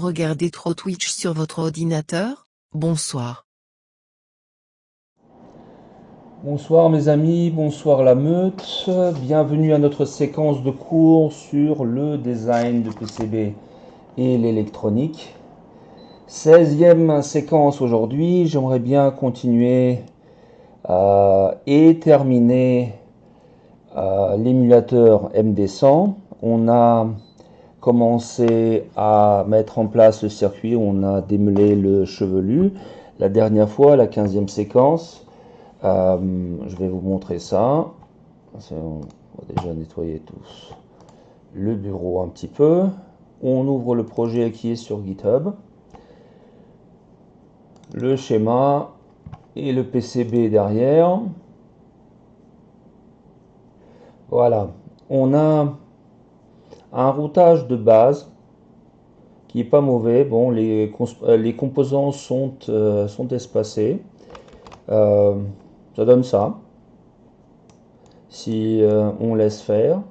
regardez trop Twitch sur votre ordinateur? Bonsoir. Bonsoir mes amis, bonsoir la meute, bienvenue à notre séquence de cours sur le design de PCB et l'électronique. 16e séquence aujourd'hui, j'aimerais bien continuer et terminer l'émulateur MD100. On a commencé à mettre en place le circuit, on a démêlé le chevelu. La dernière fois, la 15e séquence, je vais vous montrer ça. On va déjà nettoyer tous le bureau un petit peu. On ouvre le projet qui est sur GitHub. Le schéma et le PCB derrière. Voilà. On a un routage de base qui est pas mauvais. Bon, les composants sont espacés. Ça donne ça. Si on laisse faire.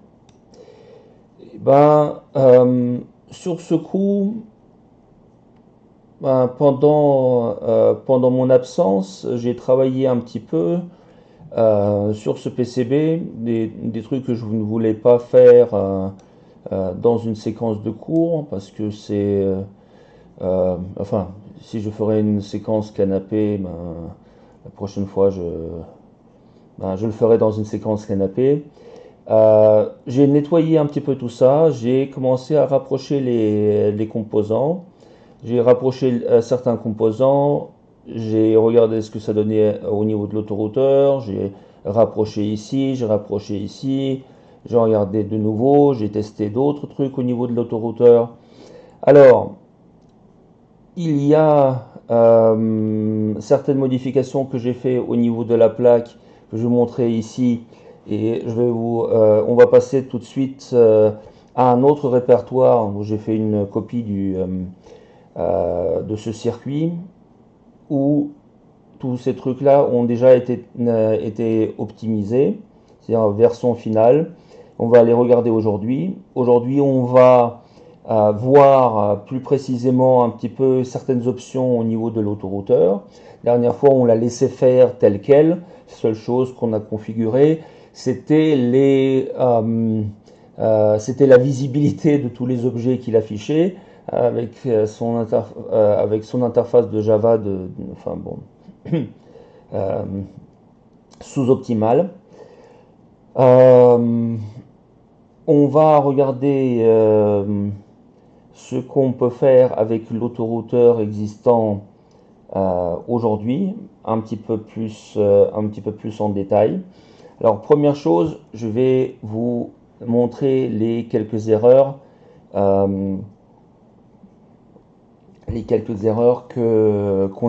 Sur ce coup, pendant mon absence, j'ai travaillé un petit peu sur ce PCB, des trucs que je ne voulais pas faire dans une séquence de cours, parce que enfin, si je ferais une séquence canapé, la prochaine fois, je le ferai dans une séquence canapé. J'ai nettoyé un petit peu tout ça, j'ai commencé à rapprocher les composants, j'ai rapproché certains composants, j'ai regardé ce que ça donnait au niveau de l'autorouteur, j'ai rapproché ici, j'ai rapproché ici, j'ai regardé de nouveau, j'ai testé d'autres trucs au niveau de l'autorouteur. Alors, il y a certaines modifications que j'ai fait au niveau de la plaque que je vais vous montrer ici. Et on va passer tout de suite à un autre répertoire où j'ai fait une copie de ce circuit où tous ces trucs-là ont déjà été optimisés, c'est-à-dire version finale. On va les regarder aujourd'hui. Aujourd'hui, on va voir plus précisément un petit peu certaines options au niveau de l'autorouteur. La dernière fois, on l'a laissé faire tel quel. La seule chose qu'on a configurée, c'était la visibilité de tous les objets qu'il affichait avec son interface de Java enfin bon, sous-optimale. On va regarder ce qu'on peut faire avec l'autorouteur existant aujourd'hui, un petit peu plus en détail. Alors première chose, je vais vous montrer les quelques erreurs qu'on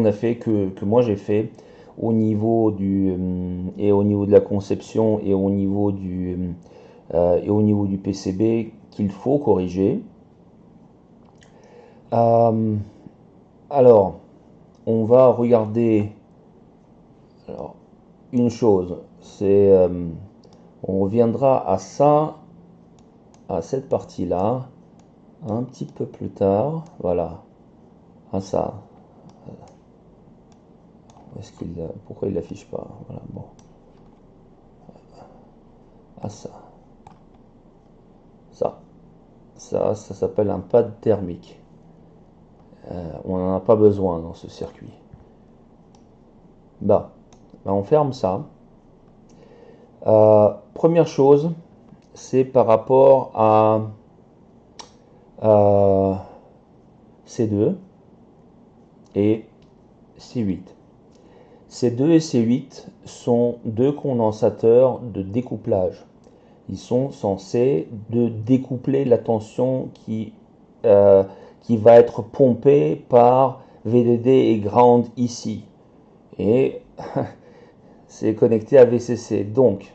a fait, que moi j'ai fait au niveau de la conception et au niveau du PCB qu'il faut corriger. Alors, on va regarder une chose, on reviendra à ça, à cette partie-là, un petit peu plus tard. Voilà, à ça. Pourquoi il l'affiche pas? Voilà, bon. À ça. Ça s'appelle un pad thermique. On n'en a pas besoin dans ce circuit. On ferme ça. Première chose, c'est par rapport à C2 et C8. C2 et C8 sont deux condensateurs de découplage. Ils sont censés de découpler la tension qui va être pompée par VDD et ground ici. Et c'est connecté à VCC. Donc,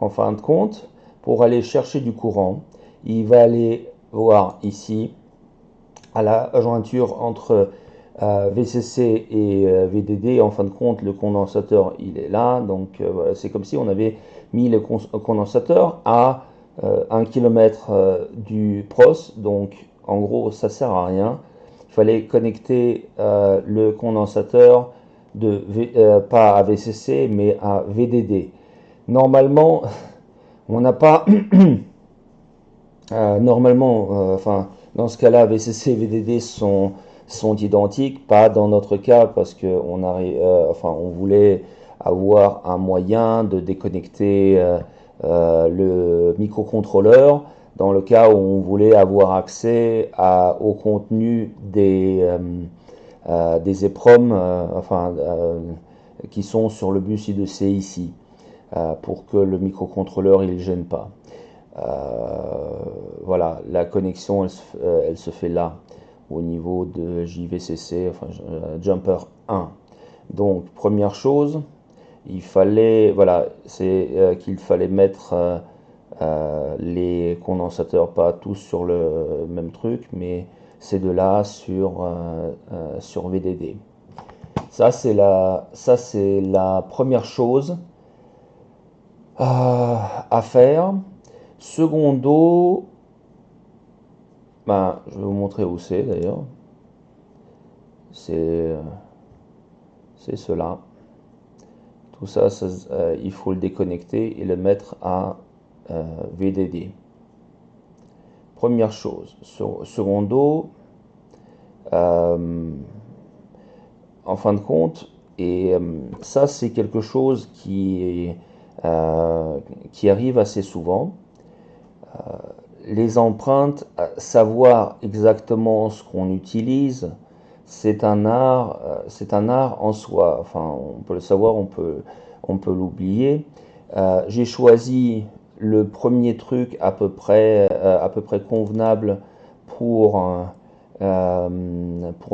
en fin de compte, pour aller chercher du courant, il va aller voir ici, à la jointure entre VCC et VDD. En fin de compte, le condensateur, il est là. Donc, voilà, c'est comme si on avait mis le condensateur à 1 km du PROS. Donc, en gros, ça sert à rien. il fallait connecter le condensateur pas à VCC mais à VDD. Normalement, on n'a pas enfin, dans ce cas-là, VCC et VDD sont identiques, pas dans notre cas parce que on voulait avoir un moyen de déconnecter le microcontrôleur dans le cas où on voulait avoir accès au contenu des EPROM qui sont sur le bus I2C ici, pour que le microcontrôleur il ne gêne pas. Voilà, la connexion elle se fait là au niveau de JVCC, enfin Jumper 1. Donc première chose, il fallait, voilà, c'est qu'il fallait mettre les condensateurs pas tous sur le même truc, mais ces deux-là sur VDD. Ça c'est la première chose à faire. Secondo, je vais vous montrer où c'est d'ailleurs. C'est cela. Tout ça, il faut le déconnecter et le mettre à VDD. Première chose. Secondo, en fin de compte, et ça c'est quelque chose qui arrive assez souvent. Les empreintes, savoir exactement ce qu'on utilise, c'est un art en soi. Enfin, on peut le savoir, on peut l'oublier. J'ai choisi le premier truc à peu près convenable pour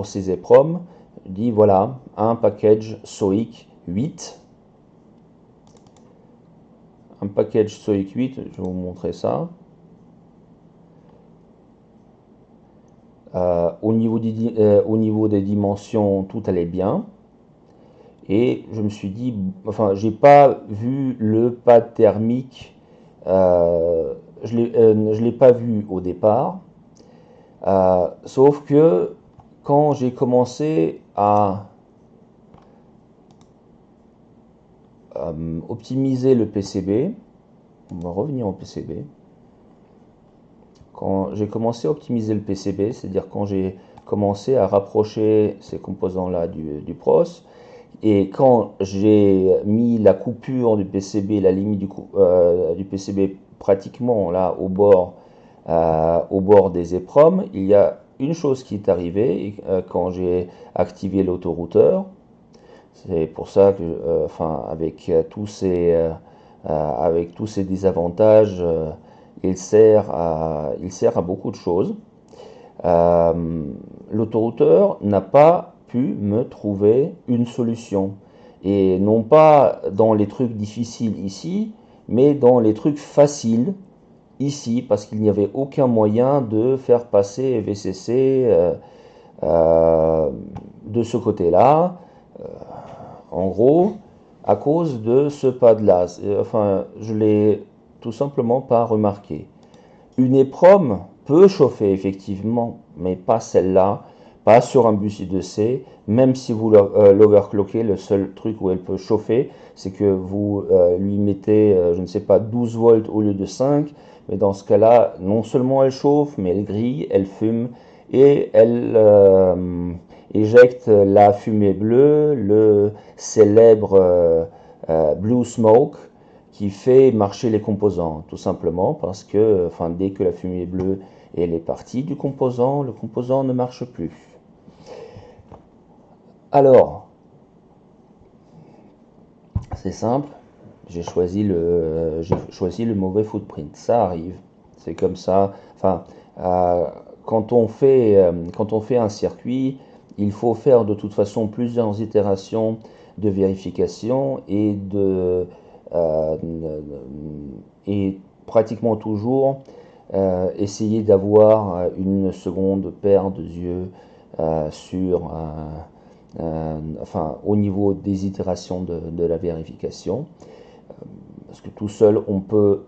ces EPROM. Je dis voilà, un package SOIC 8. Un package SOIC 8, je vais vous montrer ça. Au niveau des dimensions, tout allait bien. Et je me suis dit, enfin, j'ai pas vu le pad thermique, je l'ai pas vu au départ. Sauf que quand j'ai commencé à optimiser le PCB, on va revenir au PCB. Quand j'ai commencé à optimiser le PCB, c'est-à-dire quand j'ai commencé à rapprocher ces composants-là du PROS, et quand j'ai mis la coupure du PCB, la limite du PCB pratiquement là au bord des EPROM, il y a une chose qui est arrivée quand j'ai activé l'autorouteur. C'est pour ça que, avec tous ces désavantages, il sert à beaucoup de choses. L'autorouteur n'a pas pu me trouver une solution. Et non pas dans les trucs difficiles ici, mais dans les trucs faciles ici, parce qu'il n'y avait aucun moyen de faire passer VCC de ce côté-là. En gros, à cause de ce pad-là. Enfin, je l'ai tout simplement pas remarqué. Une EPROM peut chauffer effectivement, mais pas celle-là, pas sur un bus I2C. Même si vous l'overclockez, le seul truc où elle peut chauffer, c'est que vous lui mettez, je ne sais pas, 12 volts au lieu de 5. Mais dans ce cas-là, non seulement elle chauffe, mais elle grille, elle fume et elle éjecte la fumée bleue, le célèbre Blue Smoke, qui fait marcher les composants, tout simplement parce que dès que la fumée bleue elle est partie du composant, le composant ne marche plus. Alors, c'est simple, j'ai choisi le mauvais footprint, ça arrive, c'est comme ça. Quand on fait un circuit, il faut faire de toute façon plusieurs itérations de vérification et pratiquement toujours essayer d'avoir une seconde paire de yeux au niveau des itérations de la vérification, parce que tout seul on peut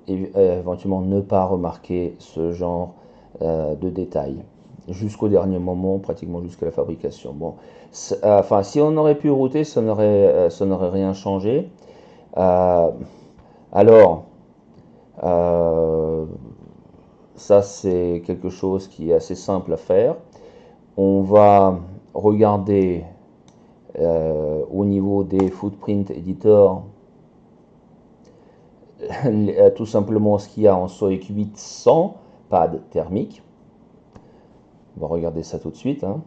éventuellement ne pas remarquer ce genre de détails. jusqu'au dernier moment, pratiquement jusqu'à la fabrication. Bon, enfin, si on aurait pu router, ça n'aurait rien changé. Euh, alors, euh, ça c'est quelque chose qui est assez simple à faire. On va regarder au niveau des footprint editor tout simplement ce qu'il y a en SOIC 8 sans pad thermique. On va regarder ça tout de suite, hein.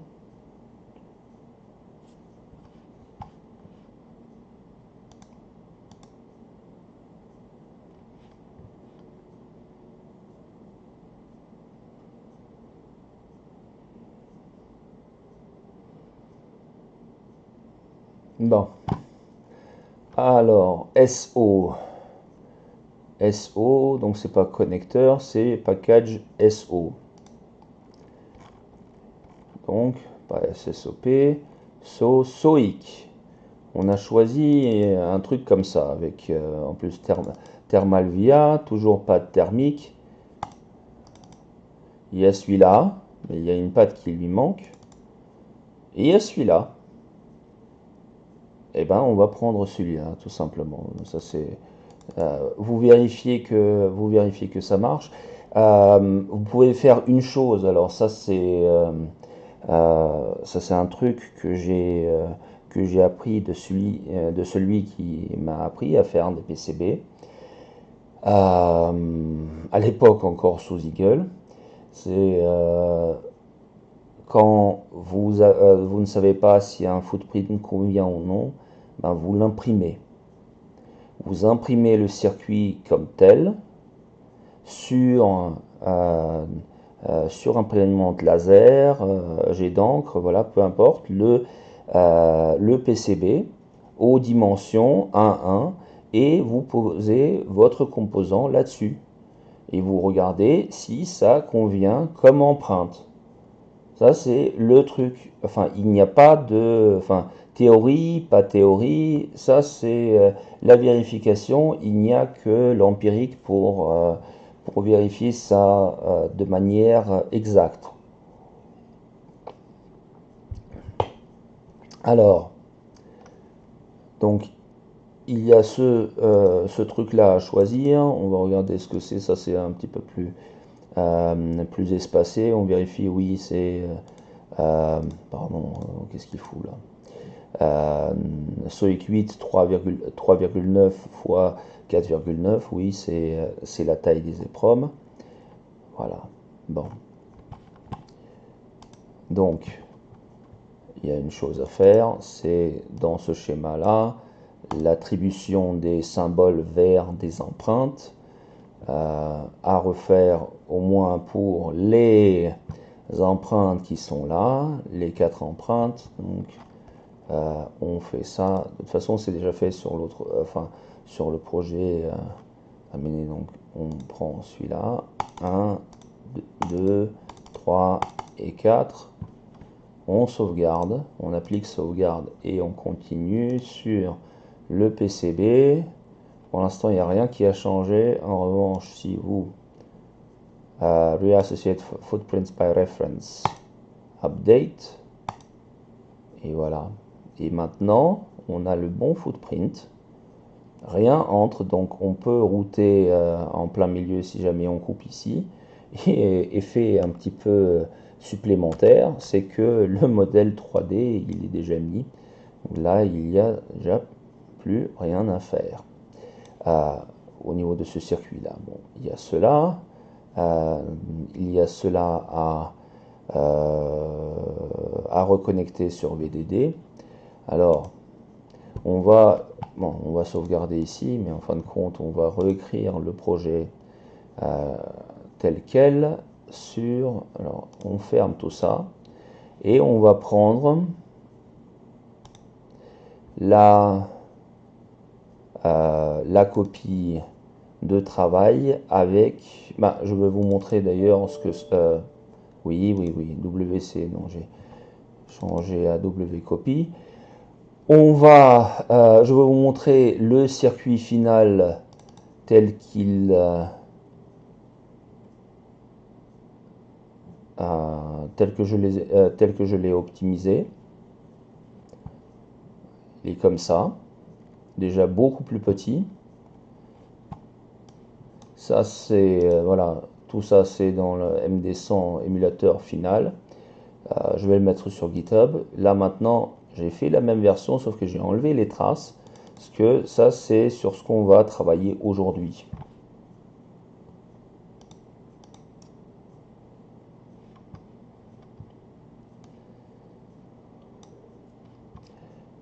Bon, alors SO. SO, donc c'est pas connecteur, c'est package SO. Donc, pas SSOP, SOIC. On a choisi un truc comme ça, avec en plus thermal via, toujours pas de thermique. Il y a celui-là, mais il y a une patte qui lui manque. Et il y a celui-là. Et ben, on va prendre celui-là, tout simplement. Ça, c'est, vous vérifiez que ça marche. Vous pouvez faire une chose. Alors ça c'est un truc que j'ai appris de celui qui m'a appris à faire des PCB. À l'époque encore sous Eagle. C'est quand vous ne savez pas si un footprint convient ou non, ben vous l'imprimez. Vous imprimez le circuit comme tel sur, euh, sur imprimante laser, jet d'encre, voilà, peu importe, le PCB aux dimensions 1-1 et vous posez votre composant là-dessus. Et vous regardez si ça convient comme empreinte. Ça, c'est le truc. Enfin, il n'y a pas de. Enfin, théorie, pas théorie. Ça, c'est la vérification. Il n'y a que l'empirique pour vérifier ça de manière exacte. Alors, donc, il y a ce truc-là à choisir. On va regarder ce que c'est. Ça, c'est un petit peu plus espacé. On vérifie, oui, c'est. Pardon, qu'est-ce qu'il fout là? SOIC 8 3,9 fois 4,9, oui, c'est la taille des EPROM. Voilà. Bon. Donc, il y a une chose à faire, c'est dans ce schéma-là, l'attribution des symboles vers des empreintes, à refaire au moins pour les empreintes qui sont là, les 4 empreintes. Donc, on fait ça. De toute façon, c'est déjà fait sur l'autre, enfin, sur le projet amené. Donc, on prend celui-là. 1, 2, 3 et 4. On sauvegarde. On applique sauvegarde et on continue sur le PCB. Pour l'instant, il n'y a rien qui a changé. En revanche, si vous reassociate footprints by reference, update, et voilà. Et maintenant, on a le bon footprint. Rien entre, donc on peut router en plein milieu si jamais on coupe ici. Et effet un petit peu supplémentaire, c'est que le modèle 3D, il est déjà mis. Là, il n'y a déjà plus rien à faire. Au niveau de ce circuit-là, bon, il y a cela. Il y a cela à reconnecter sur VDD. Alors, on va sauvegarder ici, mais en fin de compte, on va réécrire le projet tel quel sur. Alors, on ferme tout ça et on va prendre la copie de travail avec. Je vais vous montrer d'ailleurs ce que. Oui, WC, non, j'ai changé à WCopy. Je vais vous montrer le circuit final tel qu'il tel que je l'ai optimisé. Il est comme ça, déjà beaucoup plus petit. Ça c'est voilà, tout ça c'est dans le MD100 émulateur final. Je vais le mettre sur GitHub. Là maintenant, j'ai fait la même version, sauf que j'ai enlevé les traces, parce que ça c'est sur ce qu'on va travailler aujourd'hui.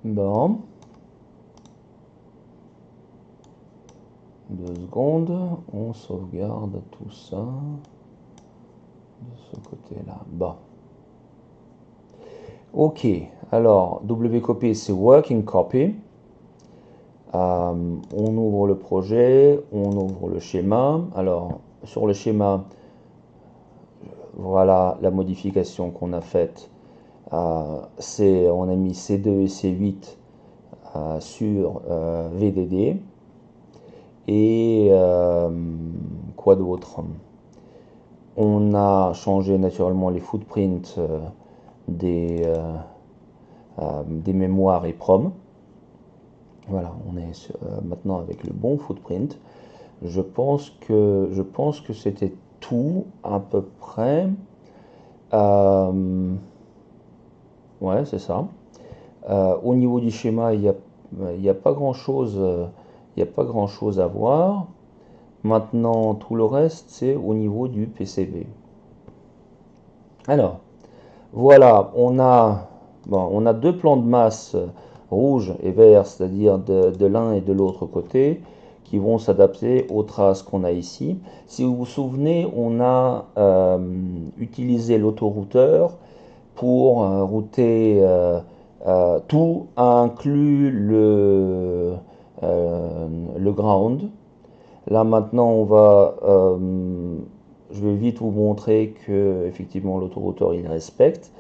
Bon, 2 secondes, on sauvegarde tout ça de ce côté-là. Bon. Ok, alors wcopy c'est working copy. On ouvre le projet, on ouvre le schéma. Alors sur le schéma, voilà la modification qu'on a faite. On a mis C2 et C8 sur VDD. Et quoi d'autre? On a changé naturellement les footprints des mémoires EEPROM. Voilà, on est maintenant avec le bon footprint. Je pense que c'était tout à peu près. Ouais, c'est ça. Au niveau du schéma, il n'y a pas grand-chose, il y a pas grand-chose à voir. Maintenant, tout le reste, c'est au niveau du PCB. Alors, voilà, on a deux plans de masse rouge et vert, c'est-à-dire de l'un et de l'autre côté, qui vont s'adapter aux traces qu'on a ici. Si vous vous souvenez, on a utilisé l'autorouteur pour router tout, inclus le ground. Là maintenant, je vais vite vous montrer que effectivement l'autorouteur il respecte.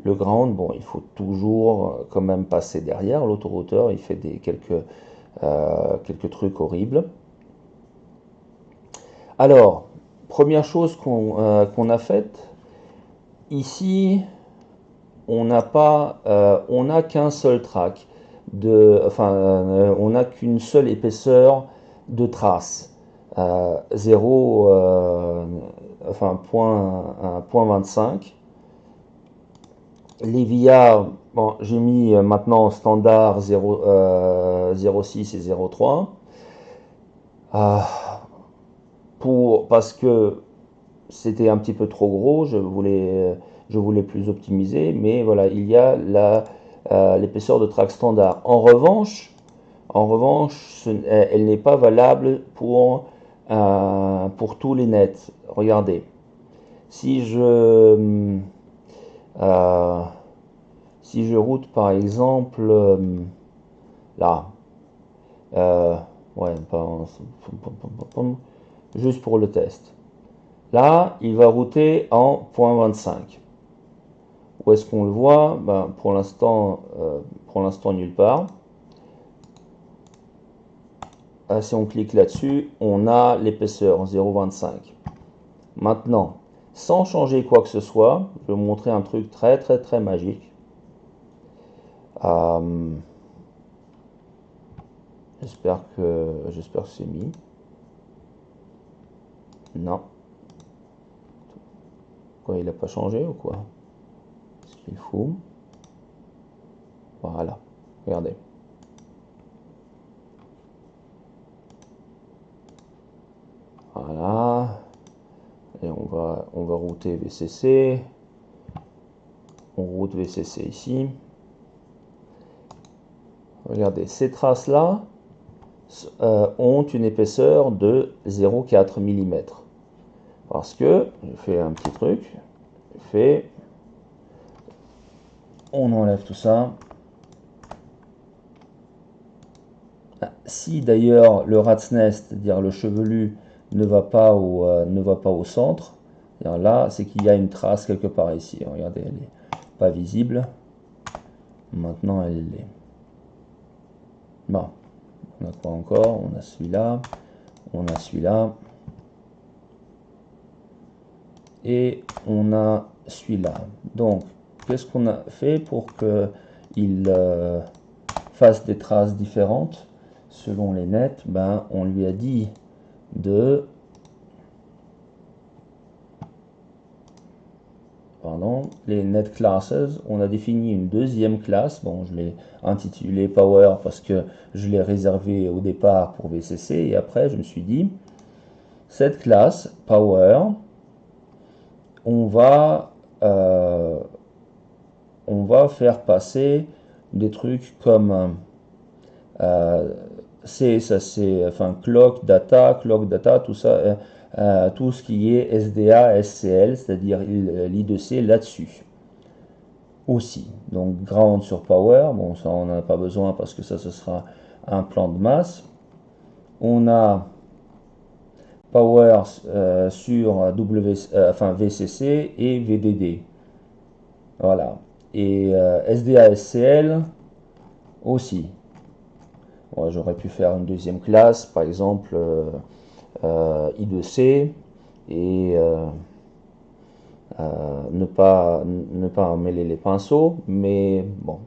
Le ground, bon, il faut toujours quand même passer derrière. L'autorouteur, il fait quelques trucs horribles. Alors, première chose qu'on a faite, ici, on n'a qu'un seul track, on n'a qu'une seule épaisseur de trace. 0, point 25. Les VIA, bon, j'ai mis maintenant standard 0,6 et 0,3. Parce que c'était un petit peu trop gros, je voulais plus optimiser, mais voilà, il y a l'épaisseur de track standard. En revanche, elle n'est pas valable pour tous les nets. Regardez, si je route par exemple là, euh, ouais, juste pour le test. Là, il va router en .25. Où est-ce qu'on le voit? Ben, pour l'instant, nulle part. Si on clique là-dessus, on a l'épaisseur 0,25. Maintenant, sans changer quoi que ce soit, je vais vous montrer un truc très très très magique. J'espère que c'est mis. Non. Quoi, il n'a pas changé ou quoi? Qu'est-ce qu'il fout? Voilà. Regardez. Voilà. Et on va router VCC. On route VCC ici. Regardez, ces traces-là ont une épaisseur de 0,4 mm. Parce que, je fais un petit truc, on enlève tout ça. Si d'ailleurs le rat's nest, c'est-à-dire le chevelu, ne va pas au centre, là c'est qu'il y a une trace quelque part ici. Regardez, elle n'est pas visible. Maintenant elle l'est. Bon, on a quoi encore? On a celui-là, on a celui-là. Et on a celui-là. Donc, qu'est-ce qu'on a fait pour qu'il fasse des traces différentes selon les nets? Ben, on lui a dit de... Pardon, les net classes, on a défini une deuxième classe. Bon, je l'ai intitulé Power parce que je l'ai réservé au départ pour VCC. Et après, je me suis dit, cette classe Power, on va faire passer des trucs comme ça c'est enfin clock data, tout ça, tout ce qui est SDA, SCL, c'est-à-dire l'I2C là-dessus aussi. Donc ground sur power, bon ça on n'en a pas besoin parce que ça ce sera un plan de masse. On a power sur enfin VCC et VDD. Voilà. Et SDA, SCL aussi. Bon, j'aurais pu faire une deuxième classe, par exemple I2C, et ne pas mêler les pinceaux, mais bon,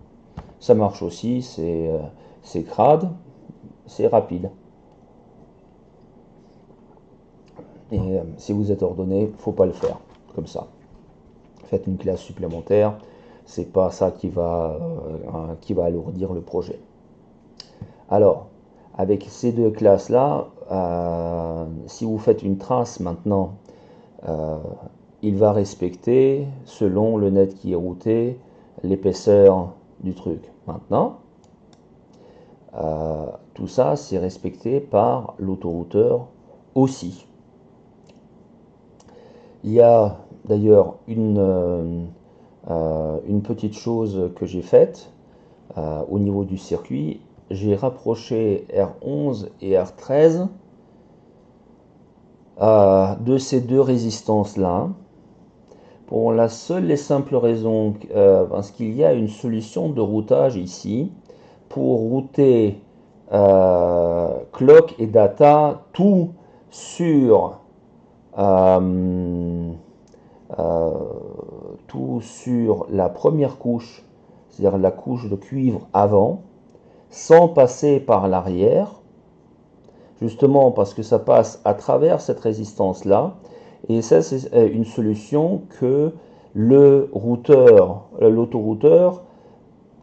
ça marche aussi, c'est crade, c'est rapide. Et si vous êtes ordonné, faut pas le faire comme ça. Faites une classe supplémentaire, c'est pas ça qui va alourdir le projet. Alors, avec ces deux classes-là, si vous faites une trace maintenant, il va respecter, selon le net qui est routé, l'épaisseur du truc. Maintenant, tout ça, c'est respecté par l'autorouteur aussi. Il y a d'ailleurs une petite chose que j'ai faite au niveau du circuit. J'ai rapproché R11 et R13 de ces deux résistances-là, pour la seule et simple raison parce qu'il y a une solution de routage ici pour router clock et data tout sur la première couche, c'est-à-dire la couche de cuivre avant, sans passer par l'arrière, justement parce que ça passe à travers cette résistance-là. Et ça, c'est une solution que le routeur, l'autorouteur,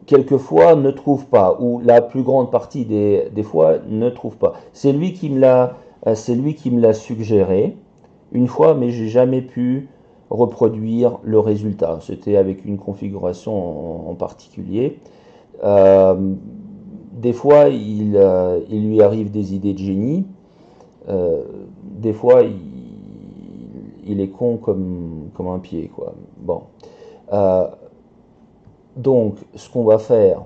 quelquefois ne trouve pas, ou la plus grande partie des fois ne trouve pas. C'est lui qui me l'a suggéré une fois, mais j'ai jamais pu reproduire le résultat. C'était avec une configuration en particulier. Des fois, il lui arrive des idées de génie. Des fois, il est con comme un pied, quoi. Bon. Donc, ce qu'on va faire,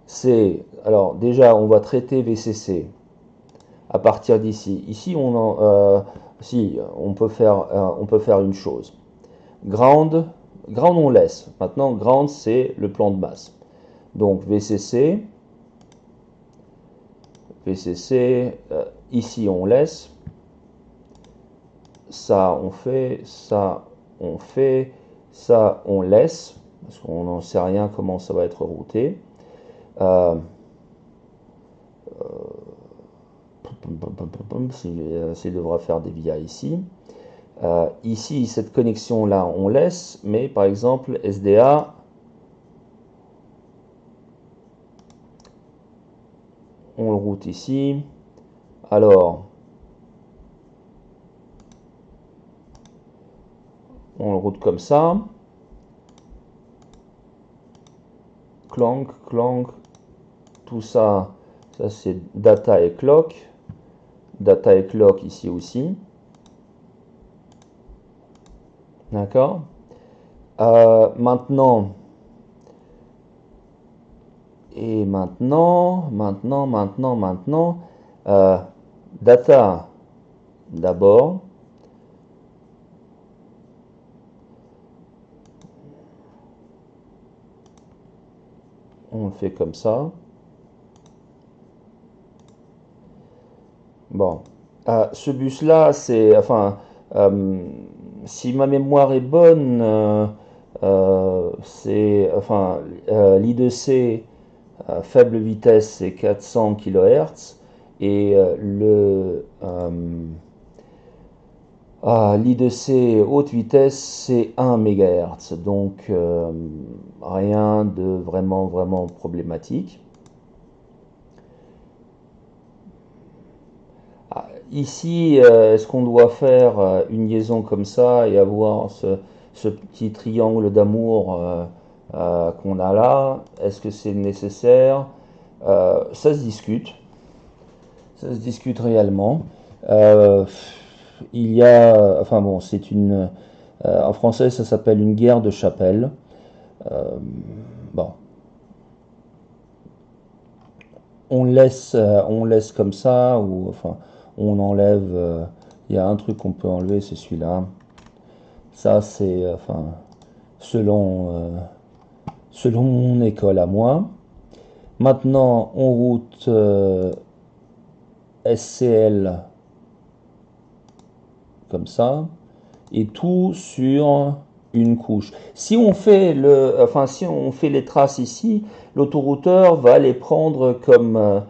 c'est... Alors, déjà, on va traiter VCC à partir d'ici. Ici, on peut faire une chose. Ground, on laisse. Maintenant, ground, c'est le plan de masse. Donc, VCC, ici, on laisse. Ça, on fait. Ça, on fait. Ça, on laisse. Parce qu'on n'en sait rien comment ça va être routé. Ça devra faire des via ici. Ici, cette connexion-là, on laisse, mais par exemple, SDA, on le route ici. Alors, on le route comme ça. Clank, clank, tout ça, ça c'est data et clock. Data et clock ici aussi. D'accord. Maintenant, data d'abord. On le fait comme ça. Bon. Ce bus-là, c'est... Enfin... si ma mémoire est bonne, l'I2C faible vitesse c'est 400 kHz et l'I2C haute vitesse c'est 1 MHz. Donc rien de vraiment problématique. Ici, est-ce qu'on doit faire une liaison comme ça et avoir ce petit triangle d'amour qu'on a là? Est-ce que c'est nécessaire? Ça se discute. Ça se discute réellement. Euh, il y a, enfin bon, c'est une, en français ça s'appelle une guerre de chapelle. Euh, bon, on laisse comme ça ou enfin on enlève. Il y a un truc qu'on peut enlever, c'est celui-là. Ça c'est, enfin, selon mon école à moi. Maintenant, on route SCL comme ça, et tout sur une couche. Si on fait les traces ici, l'autorouteur va les prendre comme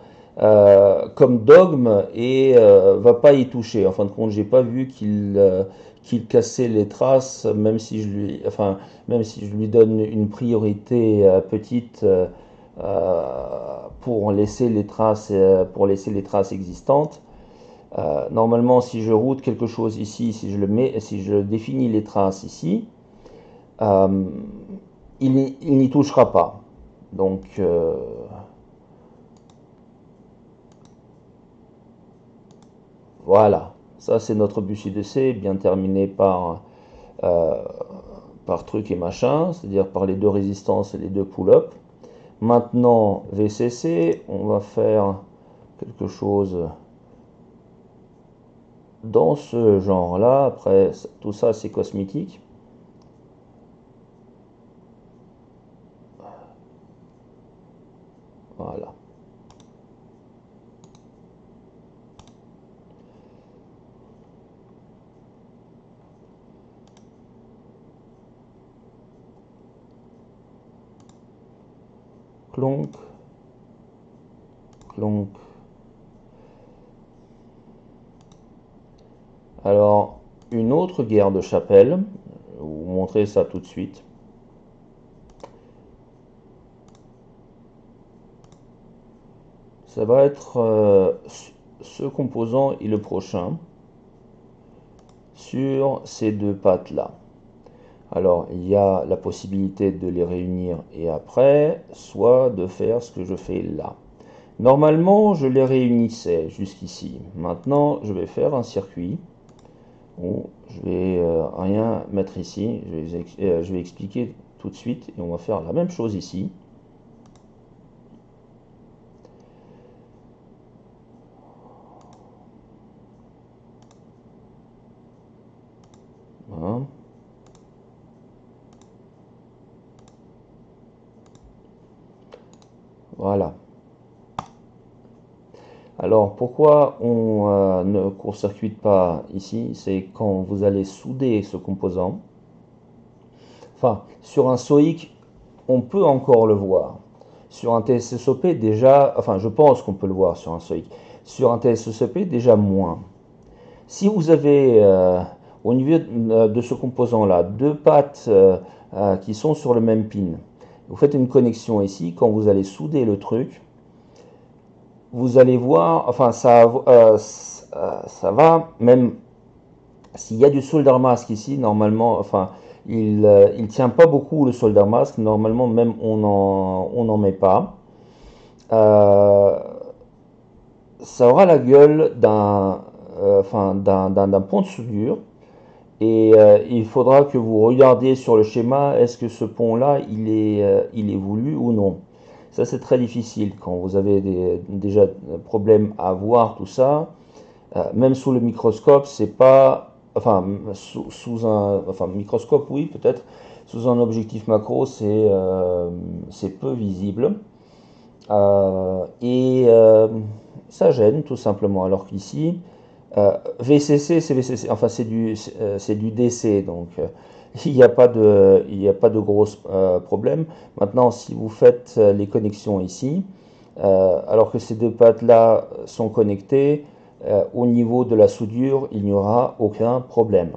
dogme et va pas y toucher. En fin de compte, j'ai pas vu qu'il cassait les traces, même si je lui donne une priorité petite pour laisser les traces existantes. Normalement, si je route quelque chose ici, si je définis les traces ici, euh, il n'y touchera pas. Donc, voilà. Ça, c'est notre bus I2C, bien terminé euh, par truc et machin, c'est-à-dire par les deux résistances et les deux pull-ups. Maintenant, VCC, on va faire quelque chose dans ce genre-là. Après, tout ça, c'est cosmétique. Voilà. Clonk, clonk. Alors, une autre guerre de chapelle, je vais vous montrer ça tout de suite. Ça va être ce composant et le prochain sur ces deux pattes-là. Alors, il y a la possibilité de les réunir et après, soit de faire ce que je fais là. Normalement, je les réunissais jusqu'ici. Maintenant, je vais faire un circuit où je vais rien mettre ici. Je vais expliquer tout de suite et on va faire la même chose ici. Hein. Voilà. Alors pourquoi on ne court-circuite pas ici? C'est quand vous allez souder ce composant. Enfin, sur un SOIC, on peut encore le voir. Sur un TSSOP, déjà, enfin, je pense qu'on peut le voir sur un SOIC. Sur un TSSOP, déjà moins. Si vous avez au niveau de ce composant-là deux pattes qui sont sur le même pin, vous faites une connexion ici, quand vous allez souder le truc, vous allez voir, enfin ça va, même s'il y a du solder mask ici, normalement, enfin il tient pas beaucoup le solder mask, normalement même on n'en met pas. Ça aura la gueule d'un pont de soudure et il faudra que vous regardiez sur le schéma, est-ce que ce pont là il est voulu ou non. Ça c'est très difficile quand vous avez déjà des problèmes à voir tout ça. Même sous le microscope, c'est pas, sous un, enfin microscope oui peut-être, sous un objectif macro c'est peu visible. Et ça gêne tout simplement. Alors qu'ici, VCC, c'est VCC, enfin c'est du DC, donc il n'y a pas de gros problème. Maintenant, si vous faites les connexions ici, alors que ces deux pattes-là sont connectées, au niveau de la soudure, il n'y aura aucun problème.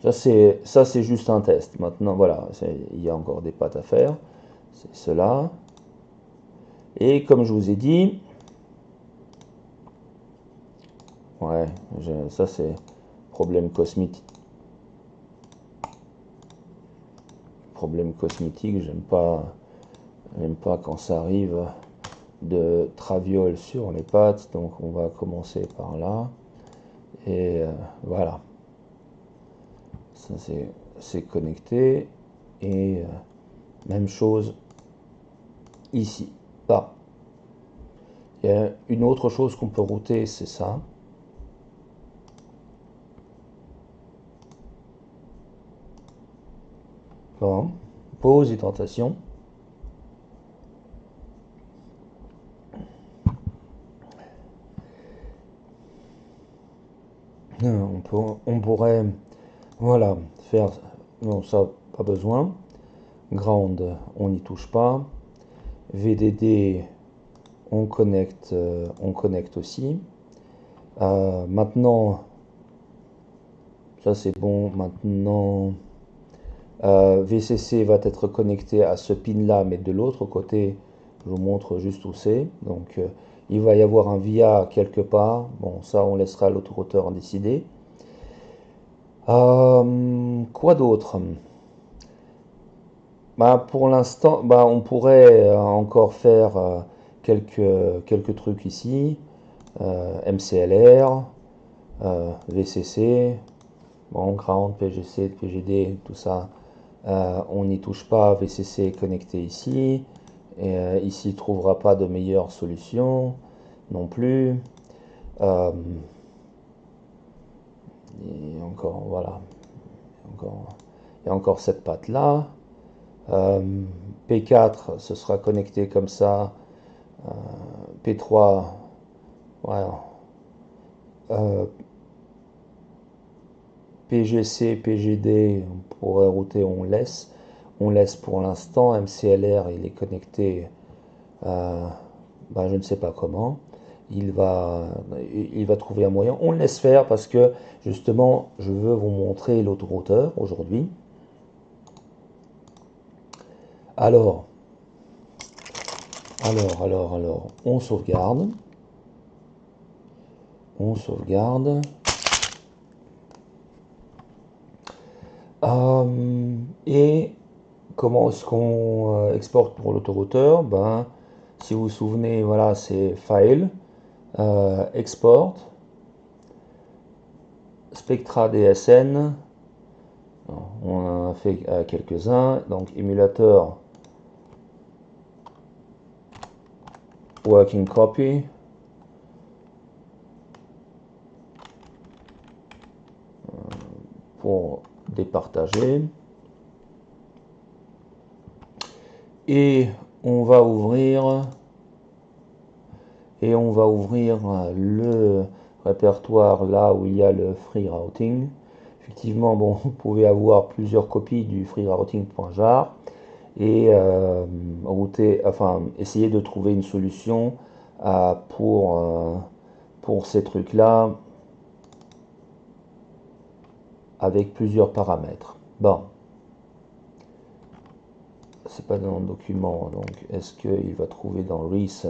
Ça, c'est juste un test. Maintenant, voilà, il y a encore des pattes à faire. C'est cela. Et comme je vous ai dit, ouais, ça c'est problème cosmétique. Problème cosmétique, j'aime pas quand ça arrive de traviole sur les pattes. Donc on va commencer par là. Et voilà. Ça c'est connecté. Et même chose ici. Là. Il y a une autre chose qu'on peut router, c'est ça. Bon. Pause et tentation. On pourrait, voilà, faire, non ça pas besoin, ground on n'y touche pas, VDD on connecte aussi. Maintenant, ça c'est bon, maintenant VCC va être connecté à ce pin là, mais de l'autre côté, je vous montre juste où c'est, donc il va y avoir un via quelque part, bon ça on laissera l'auto-routeur en décider. Quoi d'autre? Bah, pour l'instant, bah, on pourrait encore faire quelques trucs ici. MCLR, VCC, bon, ground, PGC, PGD, tout ça. On n'y touche pas, VCC est connecté ici. Et ici, il ne trouvera pas de meilleure solution non plus. Euh, et encore, voilà. Il y a encore cette patte là. P4, ce sera connecté comme ça. P3, voilà. PGC, PGD, on pourrait router, on laisse. On laisse pour l'instant. MCLR, il est connecté, je ne sais pas comment. Il va trouver un moyen. On le laisse faire parce que justement, je veux vous montrer l'auto-routeur aujourd'hui. Alors, on sauvegarde. On sauvegarde. Et comment est-ce qu'on exporte pour l'auto-routeur? Ben, si vous vous souvenez, voilà, c'est File, Export, Spectra DSN. On en a fait quelques-uns. Donc, émulateur, Working Copy. Pour départager. Et on va ouvrir le répertoire là où il y a le free routing. Effectivement, bon, vous pouvez avoir plusieurs copies du freerouting.jar et essayer de trouver une solution pour ces trucs là avec plusieurs paramètres. Bon, c'est pas dans le document, donc est-ce qu'il va trouver dans recent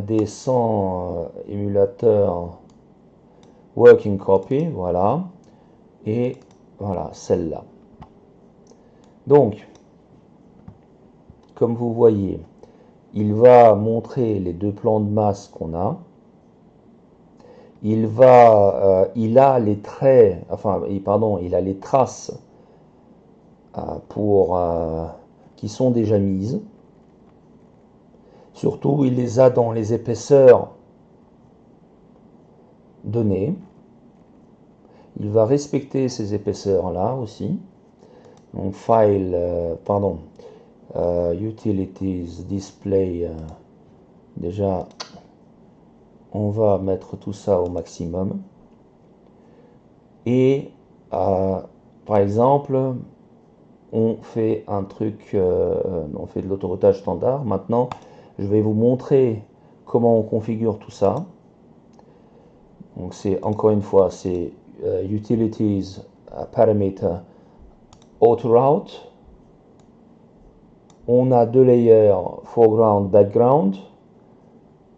descend émulateur working copy, voilà, et voilà celle-là. Donc, comme vous voyez, il va montrer les deux plans de masse qu'on a. Il a les traits, il a les traces qui sont déjà mises. Surtout, il les a dans les épaisseurs données. Il va respecter ces épaisseurs-là aussi. Donc, file, utilities, display, déjà, on va mettre tout ça au maximum. Et par exemple, on fait un truc, on fait de l'autoroutage standard. Maintenant, je vais vous montrer comment on configure tout ça. Donc c'est encore une fois, c'est Utilities, Parameter, Autoroute. On a deux layers, foreground, background.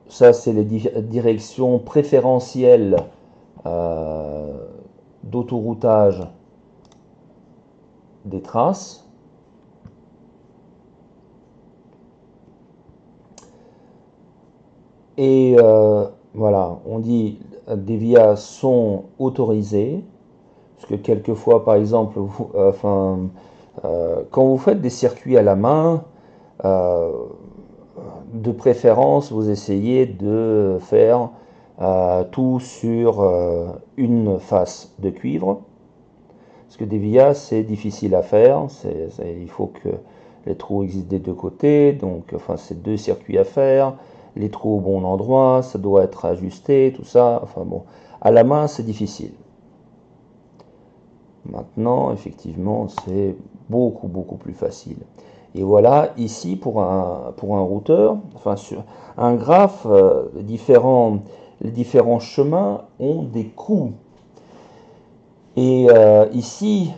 Ça, c'est les directions préférentielles d'autoroutage des traces. Et voilà, on dit des VIA sont autorisés. Parce que quelquefois, par exemple, quand vous faites des circuits à la main, de préférence, vous essayez de faire tout sur une face de cuivre. Parce que des VIA, c'est difficile à faire. Il faut que les trous existent des deux côtés. Donc, enfin, c'est deux circuits à faire. Les trous au bon endroit, ça doit être ajusté, tout ça. Enfin bon, à la main, c'est difficile. Maintenant, effectivement, c'est beaucoup plus facile. Et voilà, ici, pour un routeur, enfin, sur un graphe, les différents chemins ont des coûts. Et ici,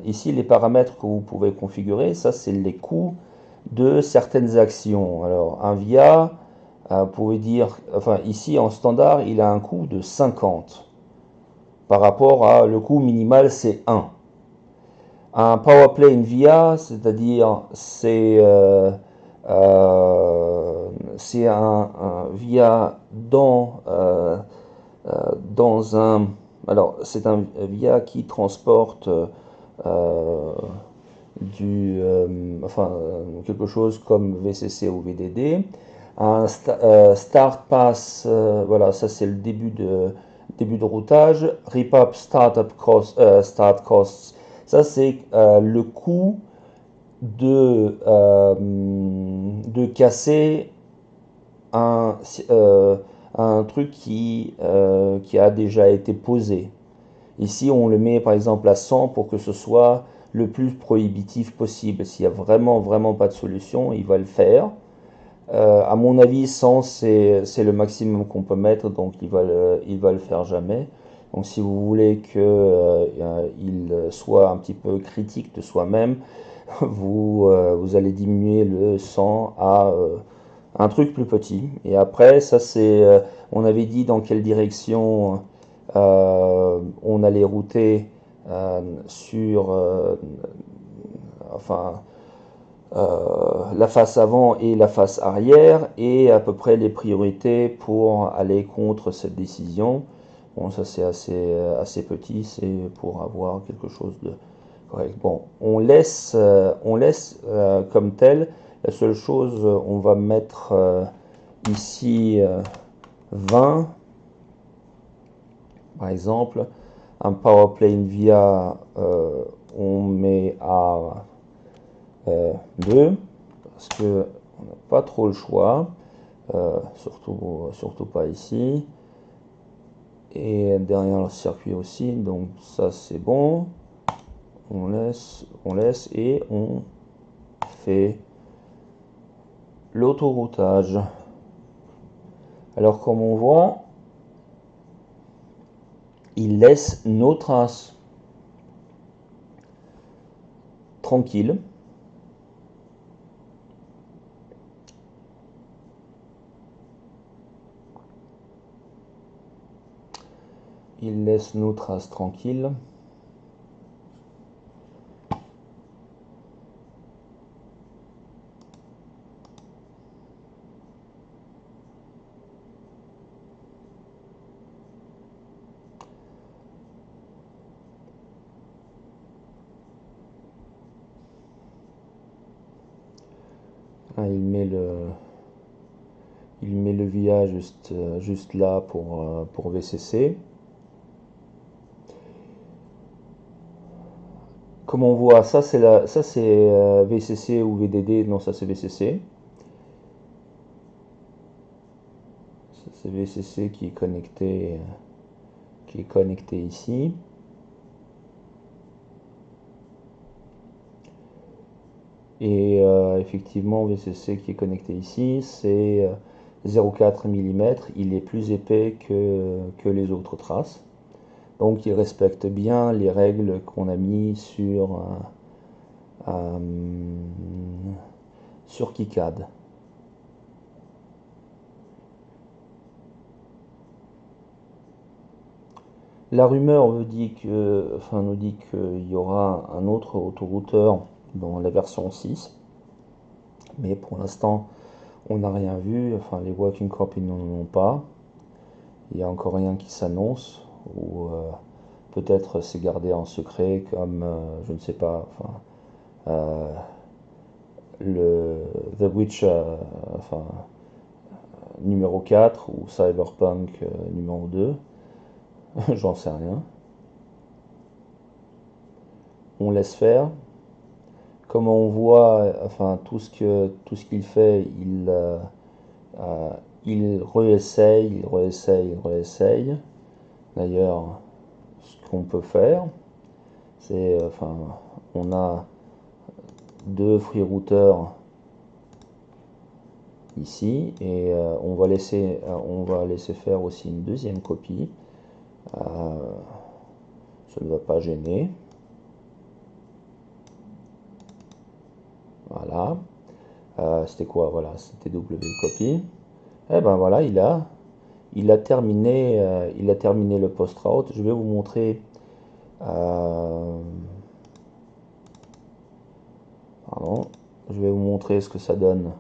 ici, les paramètres que vous pouvez configurer, ça, c'est les coûts de certaines actions. Alors, un VIA, vous pouvez dire, enfin, ici, en standard, il a un coût de 50. Par rapport à le coût minimal, c'est 1. Un PowerPlane VIA, c'est-à-dire c'est un VIA dans un... Alors, c'est un VIA qui transporte quelque chose comme VCC ou VDD. Un Start Pass, voilà, ça c'est le début de routage. Repub Startup Cost, Start Costs, ça c'est le coût de casser un, un truc qui a déjà été posé. Ici, on le met par exemple à 100 pour que ce soit le plus prohibitif possible. S'il n'y a vraiment pas de solution, il va le faire. À mon avis, 100, c'est le maximum qu'on peut mettre, donc il va le faire jamais. Donc si vous voulez qu'il soit un petit peu critique de soi-même, vous allez diminuer le 100 à un truc plus petit. Et après, ça c'est, on avait dit dans quelle direction on allait router sur, enfin, la face avant et la face arrière, et à peu près les priorités pour aller contre cette décision. Bon, ça c'est assez petit, c'est pour avoir quelque chose de correct. Bon, on laisse comme tel. La seule chose, on va mettre ici 20, par exemple. Un PowerPlane VIA, on met à 2, parce que on n'a pas trop le choix, surtout pas ici. Et derrière le circuit aussi, donc ça c'est bon. On laisse et on fait l'autoroutage. Alors comme on voit, il laisse nos traces tranquilles. Il laisse nos traces tranquilles. Ah, il met le VIA juste là pour VCC. Comme on voit, ça c'est VCC ou VDD, non ça c'est VCC. c'est VCC qui est connecté ici. Et effectivement, VCC qui est connecté ici, c'est 0,4 mm. Il est plus épais que les autres traces. Donc il respecte bien les règles qu'on a mis sur KiCad. La rumeur nous dit qu'il y aura un autre autorouteur dans la version 6, mais pour l'instant on n'a rien vu, enfin les working copies n'en ont pas, il n'y a encore rien qui s'annonce, ou peut-être c'est gardé en secret comme, je ne sais pas, enfin, le The Witcher enfin, numéro 4 ou Cyberpunk numéro 2, j'en sais rien. On laisse faire. Comme on voit, enfin tout ce qu'il fait, il réessaye, il réessaye, il réessaye. D'ailleurs, ce qu'on peut faire, c'est, enfin, on a deux free routers ici et on va laisser faire aussi une deuxième copie. Ça ne va pas gêner. Voilà. C'était quoi? Voilà, c'était W copy. Et ben voilà, il a terminé le post route. Je vais vous montrer. Pardon, je vais vous montrer ce que ça donne.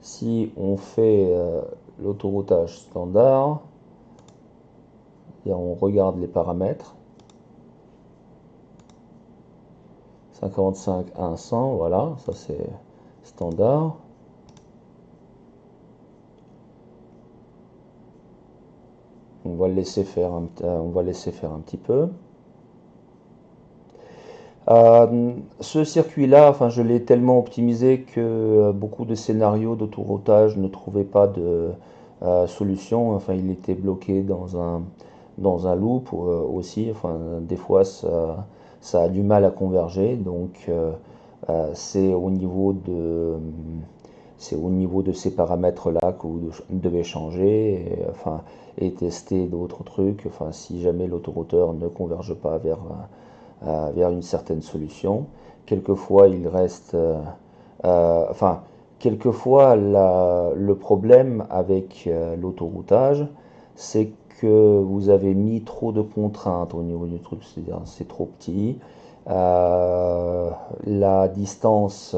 Si on fait l'autoroutage standard, et on regarde les paramètres, 55 1 100, voilà, ça c'est standard. On va laisser faire on va laisser faire un petit peu. Ce circuit-là, enfin, je l'ai tellement optimisé que beaucoup de scénarios d'autoroutage ne trouvaient pas de solution. Enfin, il était bloqué dans un loop aussi. Enfin, des fois, ça a du mal à converger. Donc, c'est c'est au niveau de ces paramètres-là que vous devez changer. Enfin, et tester d'autres trucs. Enfin, si jamais l'autorouteur ne converge pas vers une certaine solution. Quelquefois, il reste, enfin, quelquefois, le problème avec l'autoroutage, c'est que vous avez mis trop de contraintes au niveau du truc, c'est-à-dire c'est trop petit. La distance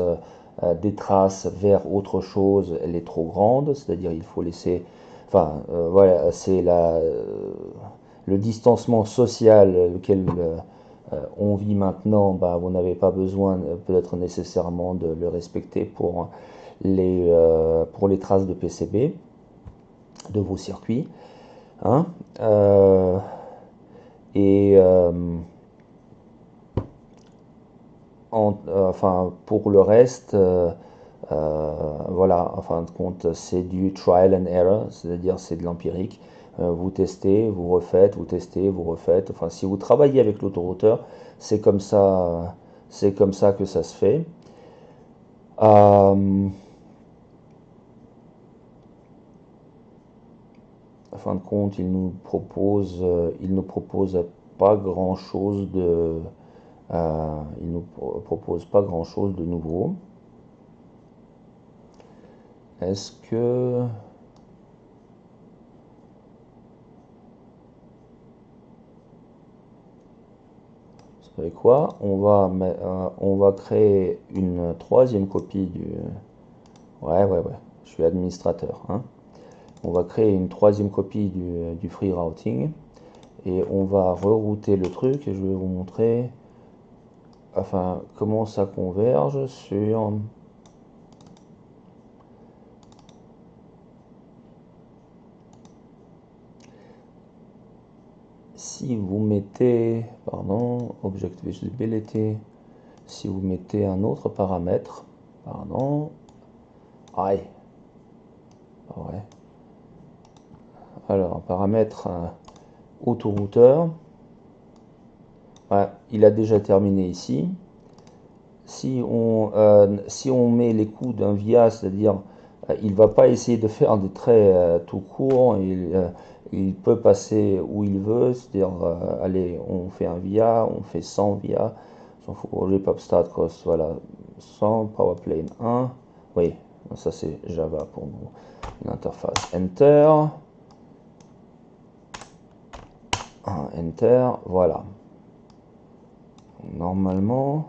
des traces vers autre chose, elle est trop grande, c'est-à-dire il faut laisser, enfin, voilà, c'est le distancement social lequel on vit maintenant, bah, vous n'avez pas besoin peut-être nécessairement de le respecter pour les traces de PCB de vos circuits. Hein. Et enfin, pour le reste, voilà, en fin de compte, c'est du trial and error, c'est-à-dire c'est de l'empirique. Vous testez, vous refaites, vous testez, vous refaites. Enfin, si vous travaillez avec l'autorouteur, c'est comme ça que ça se fait. En fin de compte, il nous propose pas grand-chose il nous propose pas grand-chose de nouveau. Est-ce que vous savez quoi? On va créer une troisième copie du. Ouais, ouais, ouais. Je suis administrateur, hein. On va créer une troisième copie du free routing et on va rerouter le truc et je vais vous montrer enfin comment ça converge sur si vous mettez pardon object visibility, si vous mettez un autre paramètre, pardon, aïe, ouais. Alors, paramètre autorouteur, ouais, il a déjà terminé ici. Si on met les coups d'un via, c'est-à-dire il ne va pas essayer de faire des traits tout courts, il peut passer où il veut, c'est-à-dire allez, on fait un via, on fait 100 via, s'en fout, repop start cost, voilà, 100, powerplane 1, oui, ça c'est Java pour nous, une interface enter, enter, voilà, normalement.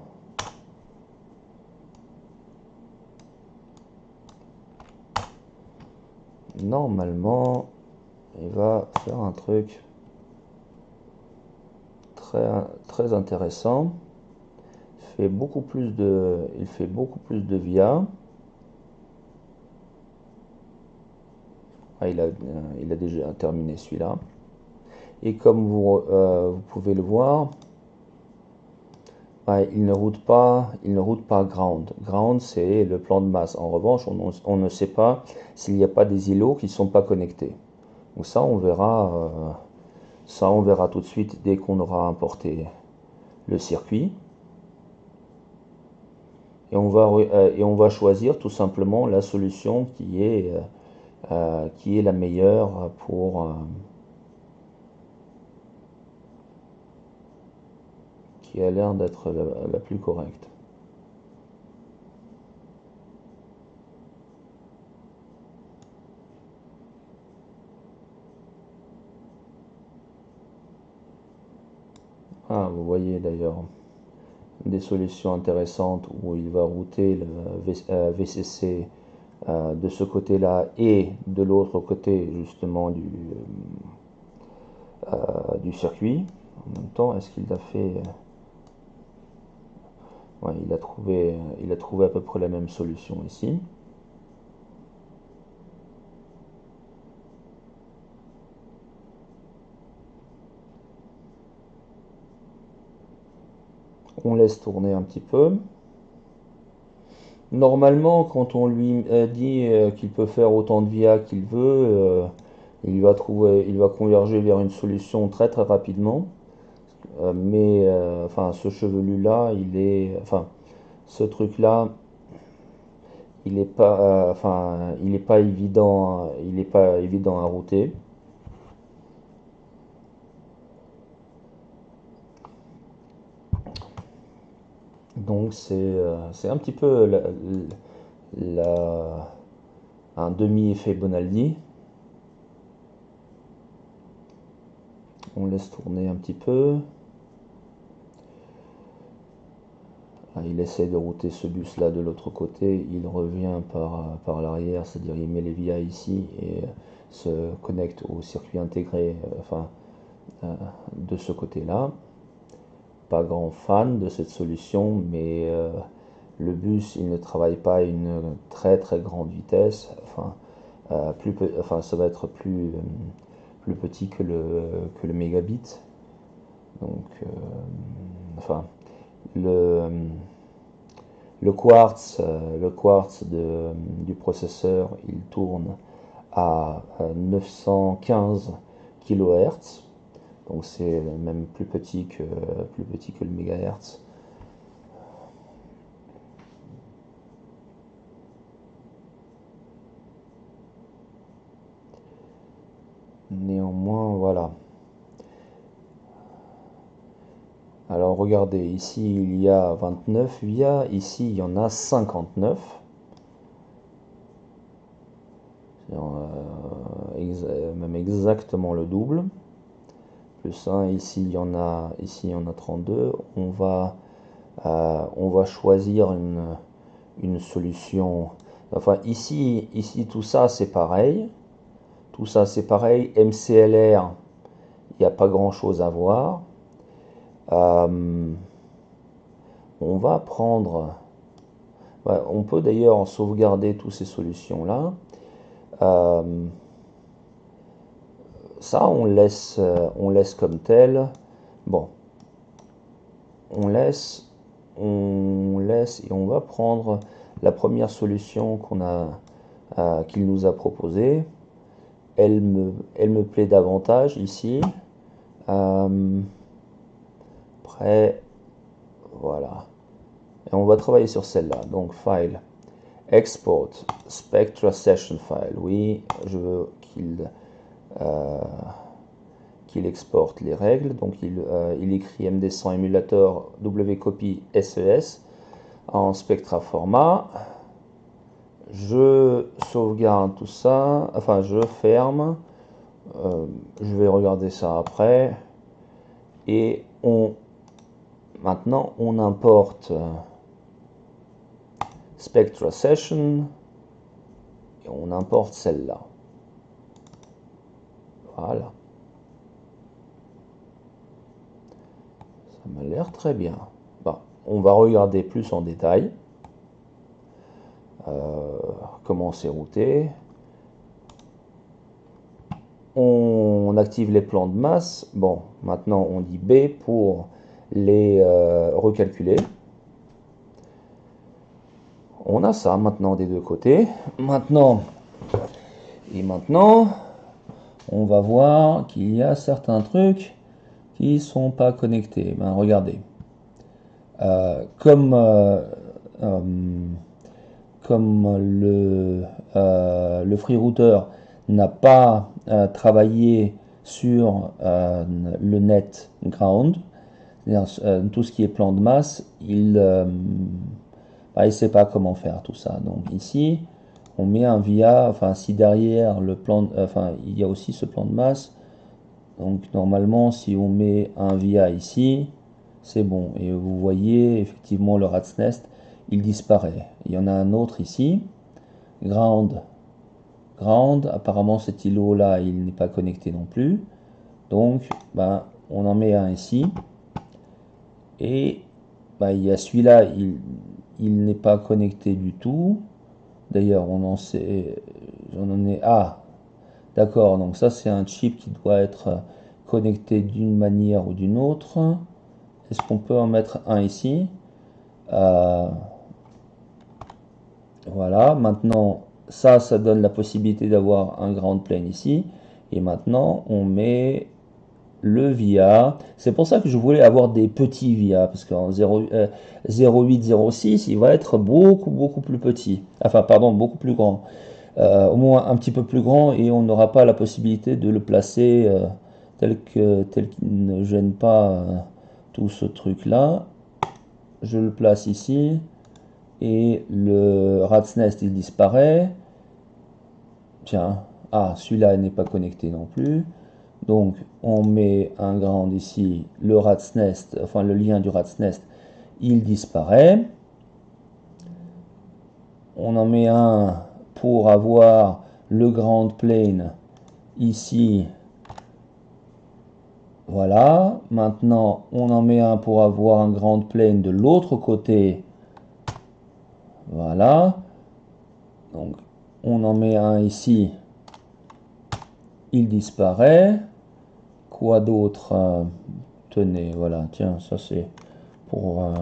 Normalement, il va faire un truc très intéressant. Il fait beaucoup plus de via. Ah, il a déjà terminé celui-là. Et comme vous pouvez le voir, il ne route pas ground. Ground, c'est le plan de masse. En revanche, on ne sait pas s'il n'y a pas des îlots qui ne sont pas connectés. Donc ça, on verra tout de suite dès qu'on aura importé le circuit. Et on va choisir tout simplement la solution qui est la meilleure qui a l'air d'être la plus correcte. Ah, vous voyez d'ailleurs des solutions intéressantes où il va router le VCC de ce côté-là et de l'autre côté justement du circuit. En même temps, est-ce qu'il a fait... Ouais, il a trouvé à peu près la même solution ici. On laisse tourner un petit peu. Normalement, quand on lui dit qu'il peut faire autant de via qu'il veut, il va converger vers une solution très rapidement. Enfin, ce chevelu-là, enfin, ce truc-là, il est pas, enfin, il est pas évident à router. Donc c'est un petit peu la- un demi-effet Bonaldi. On laisse tourner un petit peu. Ah, il essaie de router ce bus là de l'autre côté, il revient par l'arrière, c'est-à-dire il met les via ici et se connecte au circuit intégré enfin, euh, de ce côté-là. Pas grand fan de cette solution, mais le bus il ne travaille pas à une très grande vitesse, enfin, enfin ça va être plus petit que le mégabit. Donc, enfin, le, le quartz du processeur, il tourne à 915 kHz, donc c'est même plus petit que le mégahertz. Néanmoins, voilà. Alors regardez, ici il y a 29 via, ici il y en a 59. Même exactement le double. Plus 1, ici il y en a 32. On va choisir une solution. Enfin, ici tout ça c'est pareil. Tout ça c'est pareil. MCLR, il n'y a pas grand chose à voir. Euh, on va prendre. Ouais, on peut d'ailleurs sauvegarder toutes ces solutions-là. Euh, Ça, on laisse comme tel. Bon, on laisse. on laisse et on va prendre la première solution qu'il nous a proposée. Elle me plaît davantage ici. Après, voilà. Et on va travailler sur celle-là. Donc, File, Export, Spectra Session File. Oui, je veux qu'il exporte les règles. Donc, il écrit MD100 émulateur wcopy SES en Spectra format. Je sauvegarde tout ça. Enfin, je ferme. Je vais regarder ça après. Et maintenant, on importe Spectra Session et on importe celle-là. Voilà. Ça m'a l'air très bien. Bon, on va regarder plus en détail comment c'est routé. On active les plans de masse. Bon, maintenant on dit B pour les recalculer. On a ça maintenant des deux côtés. Maintenant, on va voir qu'il y a certains trucs qui sont pas connectés. Ben, regardez. Comme le free router n'a pas travaillé sur le net ground, c'est-à-dire tout ce qui est plan de masse, il ne sait pas comment faire tout ça. Donc ici, on met un via, enfin si derrière le plan, enfin il y a aussi ce plan de masse, donc normalement si on met un via ici, c'est bon. Et vous voyez effectivement le rat's nest, il disparaît. Il y en a un autre ici, ground. Apparemment cet îlot là il n'est pas connecté non plus. Donc on en met un ici. Et il y a celui-là, il n'est pas connecté du tout. D'ailleurs on en sait, ah d'accord, donc ça c'est un chip qui doit être connecté d'une manière ou d'une autre. Est-ce qu'on peut en mettre un ici? Voilà, maintenant ça donne la possibilité d'avoir un ground plane ici. Et maintenant on met le VIA. C'est pour ça que je voulais avoir des petits VIA, parce qu'en 0806 il va être beaucoup plus petit. Enfin pardon, beaucoup plus grand. Au moins un petit peu plus grand, et on n'aura pas la possibilité de le placer tel qu'il ne gêne pas tout ce truc là. Je le place ici et le rat's nest il disparaît. Tiens, celui-là n'est pas connecté non plus. Donc on met un ground ici, le rat's nest, enfin le lien du rat's nest il disparaît. On en met un pour avoir le ground plane ici. Voilà, maintenant on en met un pour avoir un ground plane de l'autre côté. Voilà, donc on en met un ici, il disparaît. Quoi d'autre? Tenez, voilà, tiens, ça c'est pour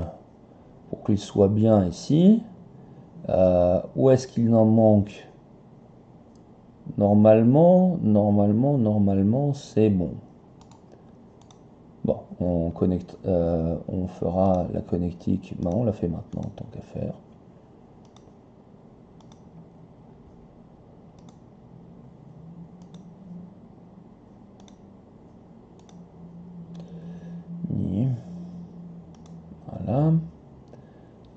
qu'il soit bien ici. Où est-ce qu'il en manque? Normalement, c'est bon. Bon, on connecte, on fera la connectique. On l'a fait maintenant, tant qu'à faire. Voilà.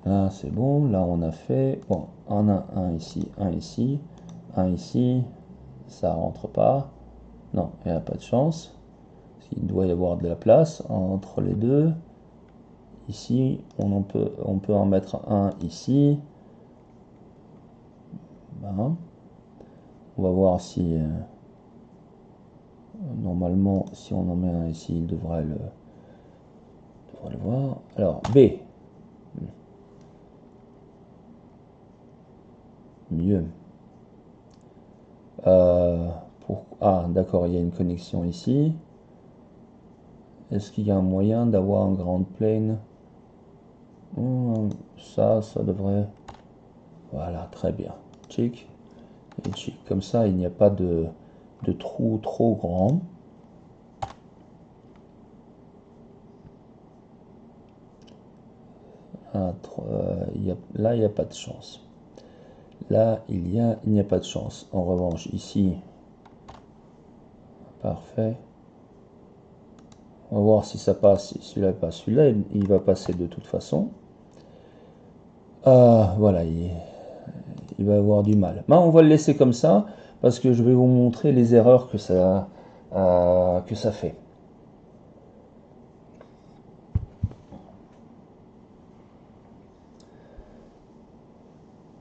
Là, c'est bon. Là, on a fait. Bon, on a un ici, un ici, un ici. Ça rentre pas. Non, il n'y a pas de chance. Il doit y avoir de la place entre les deux. Ici, on peut en mettre un ici. On va voir si normalement, si on en met un ici, il devrait le voir. Alors, B. Mieux. D'accord, il y a une connexion ici. Est-ce qu'il y a un moyen d'avoir un ground plane? Ça devrait... Voilà, très bien. Chic et chic. Comme ça, il n'y a pas de trou trop grand. Là, il n'y a pas de chance. Là, il n'y a pas de chance. En revanche, ici, parfait. On va voir si ça passe. Si celui-là passe, celui-là, il va passer de toute façon. Voilà, il va avoir du mal. Ben, on va le laisser comme ça, parce que je vais vous montrer les erreurs que ça fait.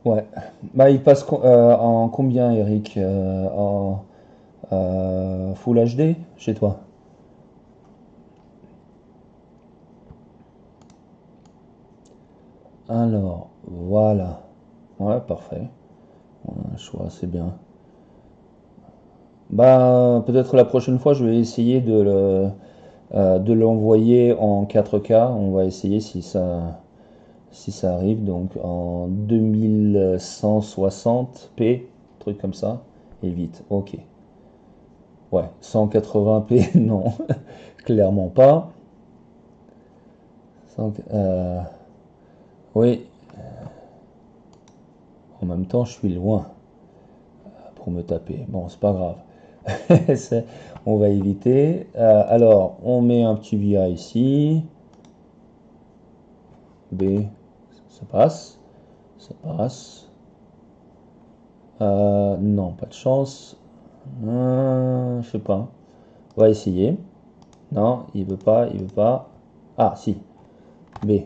Ouais. Bah, il passe en combien, Eric? En Full HD chez toi? Alors, voilà. Ouais, parfait. On a un choix, c'est bien. Bah, peut-être la prochaine fois, je vais essayer de l'envoyer en 4K. On va essayer si ça arrive. Donc en 2160p, truc comme ça. Et vite, ok. Ouais, 180p, non, clairement pas. 100 oui, en même temps, je suis loin pour me taper. Bon, c'est pas grave. On va éviter. Alors, on met un petit VIA ici. B, ça passe. Ça passe. Non, pas de chance. Je sais pas. On va essayer. Non, il veut pas, il veut pas. Ah, si. B.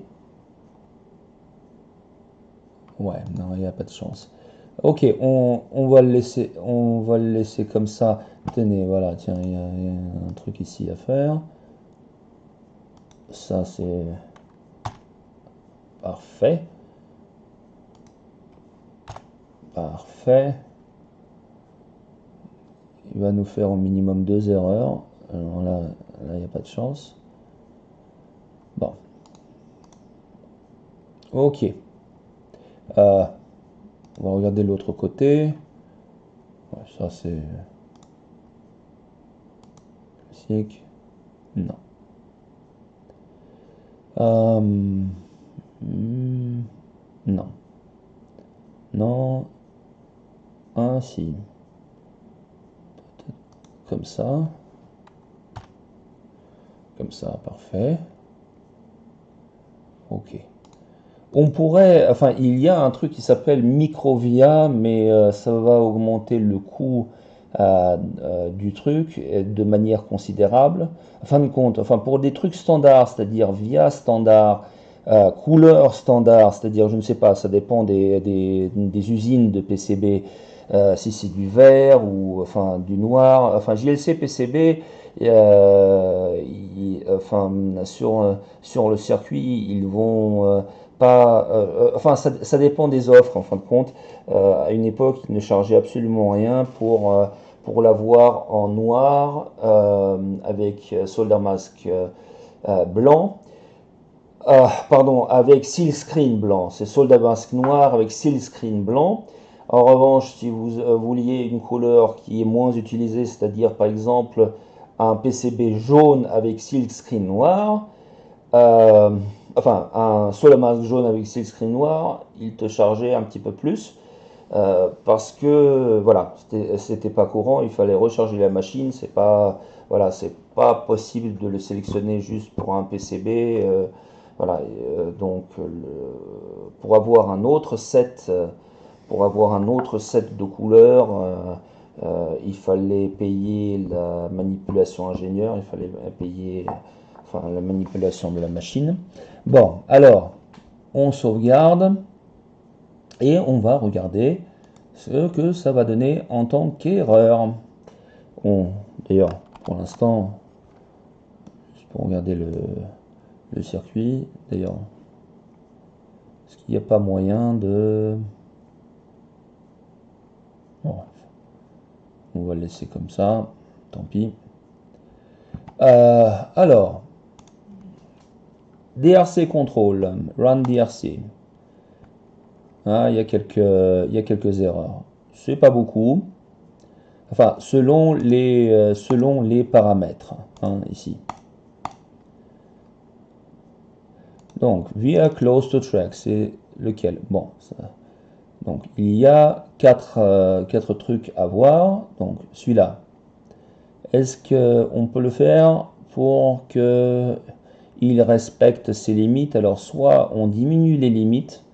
Ouais, non, il n'y a pas de chance. Ok, on va le laisser comme ça. Tenez, voilà, tiens, il y a un truc ici à faire. Ça, c'est parfait. Parfait. Il va nous faire au minimum 2 erreurs. Alors là, il n'y a pas de chance. Bon, ok. On va regarder l'autre côté. Ouais, ça, c'est classique. Non. Hmm, non. Non. Si. Comme ça. Comme ça, parfait. Ok. On pourrait, enfin, il y a un truc qui s'appelle Microvia, mais ça va augmenter le coût du truc de manière considérable. En fin de compte, enfin, pour des trucs standards, c'est-à-dire via standard, couleur standard, c'est-à-dire, je ne sais pas, ça dépend des usines de PCB, si c'est du vert ou enfin du noir, enfin JLC PCB, enfin sur le circuit, ils vont pas, enfin ça dépend des offres en fin de compte. À une époque, ils ne chargeaient absolument rien pour l'avoir en noir avec solder mask blanc. Pardon, avec seal screen blanc. C'est soldat mask noir avec seal screen blanc. En revanche, si vous vouliez une couleur qui est moins utilisée, c'est-à-dire par exemple un PCB jaune avec seal screen noir, euh, enfin un soldat mask jaune avec seal screen noir, il te chargeait un petit peu plus. Parce que voilà, c'était pas courant, il fallait recharger la machine, c'est pas voilà, c'est pas possible de le sélectionner juste pour un PCB. Voilà, donc pour avoir un autre set, de couleurs, il fallait payer la manipulation ingénieur, il fallait payer enfin la manipulation de la machine. Bon, alors on sauvegarde. Et on va regarder ce que ça va donner en tant qu'erreur. D'ailleurs, pour l'instant, juste pour regarder le circuit, d'ailleurs, est-ce qu'il n'y a pas moyen de... Bon, on va le laisser comme ça, tant pis. Alors, DRC control, run DRC. Ah, il y a quelques erreurs. C'est pas beaucoup. Enfin, selon les paramètres, hein, ici. Donc, via close to track, c'est lequel? Bon, ça. Donc, il y a quatre trucs à voir. Donc, celui-là. Est-ce qu'on peut le faire pour que il respecte ses limites? Alors, soit on diminue les limites,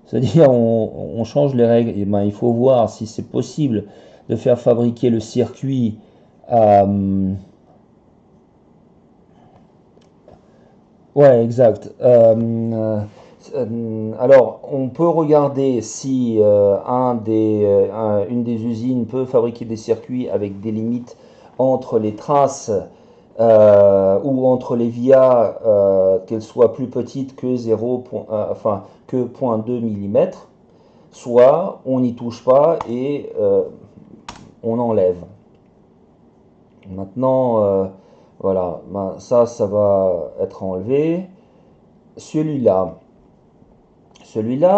c'est-à-dire on change les règles. Et ben, il faut voir si c'est possible de faire fabriquer le circuit à... Ouais, exact. Alors, on peut regarder si une des usines peut fabriquer des circuits avec des limites entre les traces ou entre les vias, qu'elles soient plus petites que 0, enfin que 0,2 mm, soit on n'y touche pas et on enlève. Maintenant, voilà, ben, ça va être enlevé. Celui-là,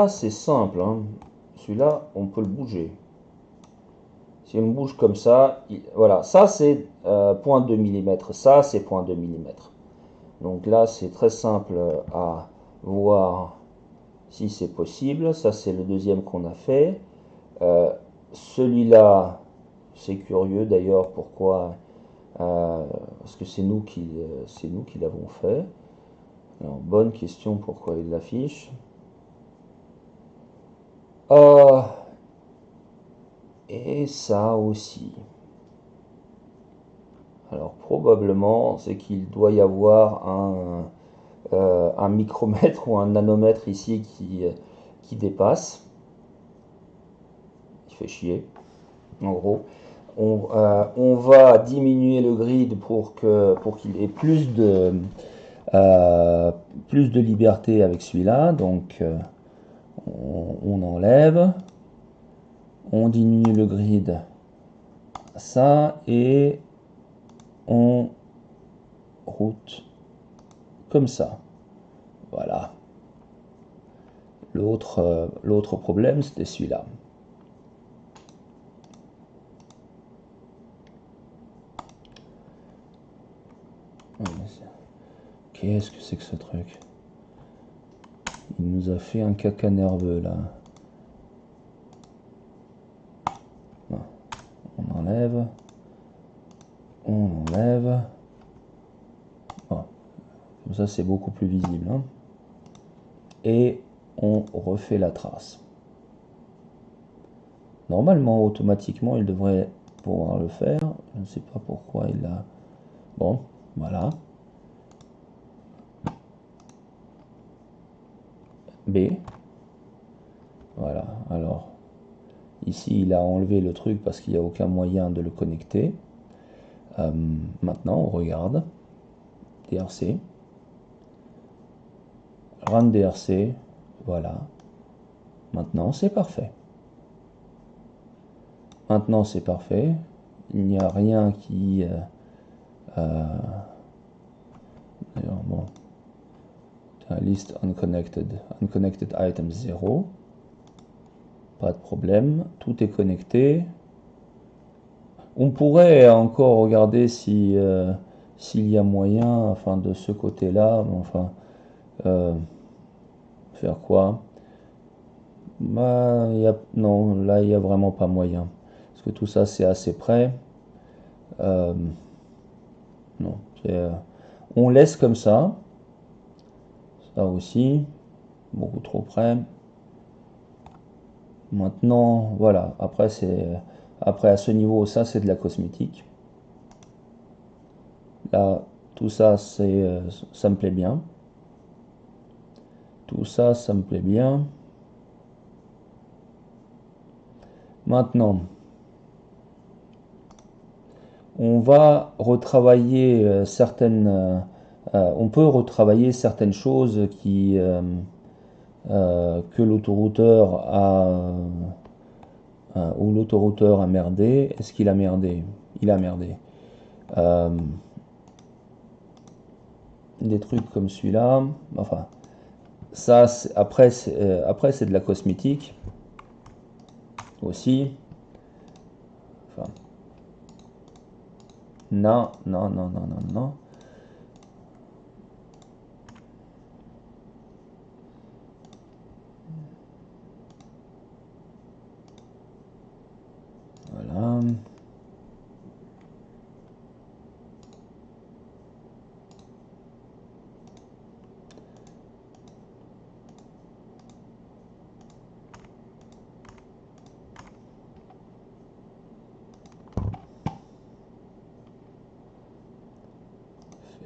c'est simple, hein. Celui-là, on peut le bouger. Si on bouge comme ça, voilà, ça c'est 0,2 mm, ça c'est 0,2 mm. Donc là, c'est très simple à voir si c'est possible. Ça, c'est le deuxième qu'on a fait. Celui-là, c'est curieux d'ailleurs, pourquoi parce que c'est nous qui l'avons fait. Alors, bonne question, pourquoi il l'affiche. Et ça aussi. Alors probablement, c'est qu'il doit y avoir un micromètre ou un nanomètre ici qui dépasse. Il fait chier, en gros. On va diminuer le grid pour qu'il ait plus de liberté avec celui-là. Donc on enlève, on diminue le grid, ça, et on route comme ça. Voilà. L'autre problème, c'était celui-là. Qu'est-ce que c'est que ce truc? Il nous a fait un caca nerveux là. On enlève. On enlève. Bon. Comme ça, c'est beaucoup plus visible, hein. Et on refait la trace. Normalement, automatiquement, il devrait pouvoir le faire. Je ne sais pas pourquoi il a... Bon, voilà. B. Voilà, alors, ici, il a enlevé le truc parce qu'il n'y a aucun moyen de le connecter. Maintenant, on regarde. DRC. Run DRC. Voilà. Maintenant, c'est parfait. Maintenant, c'est parfait. Il n'y a rien qui... D'ailleurs, bon. List unconnected. Unconnected item 0. Pas de problème. Tout est connecté. On pourrait encore regarder si s'il y a moyen, enfin de ce côté-là, enfin faire quoi? Bah, non, là il n'y a vraiment pas moyen. Parce que tout ça c'est assez près. Non, on laisse comme ça. Ça aussi, beaucoup trop près. Maintenant, voilà, après à ce niveau, ça c'est de la cosmétique. Là, tout ça, ça me plaît bien. Tout ça, ça me plaît bien. Maintenant, on va retravailler on peut retravailler certaines choses que l'autorouteur ou l'autorouteur a merdé. Est-ce qu'il a merdé? Il a merdé. des trucs comme celui-là. Enfin, ça, après, c'est de la cosmétique aussi. Enfin, non, non, non, non, non, non. Voilà.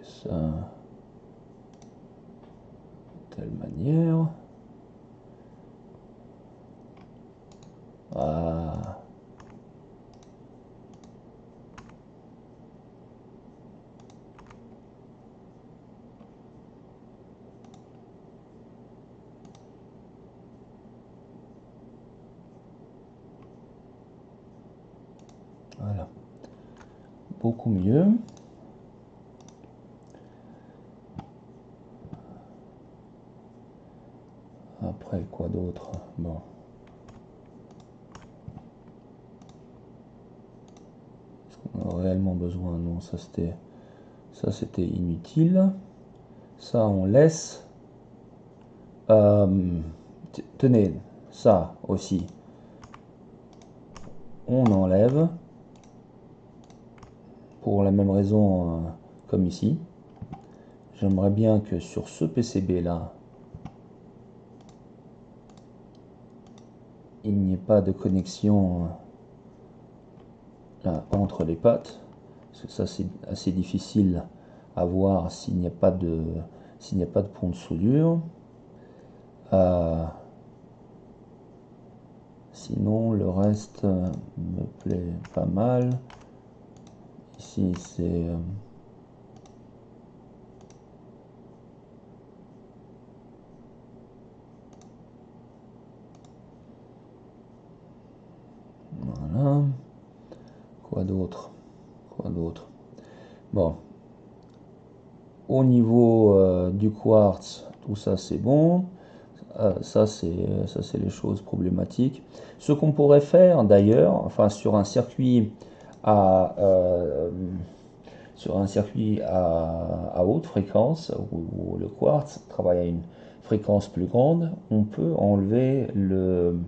Ça de telle manière. Ah, voilà, beaucoup mieux. Après, quoi d'autre? Bon. Est-ce qu'on a réellement besoin? Non, ça c'était inutile. Ça, on laisse. Tenez, ça aussi, on enlève. Pour la même raison comme ici. J'aimerais bien que sur ce PCB là, il n'y ait pas de connexion entre les pattes, parce que ça c'est assez difficile à voir s'il n'y a pas de pont de soudure. Sinon le reste me plaît pas mal. Ici c'est voilà. Quoi d'autre? Bon, au niveau du quartz, tout ça c'est bon. Ça c'est les choses problématiques. Ce qu'on pourrait faire d'ailleurs, enfin sur un circuit à haute fréquence où le quartz travaille à une fréquence plus grande, on peut enlever le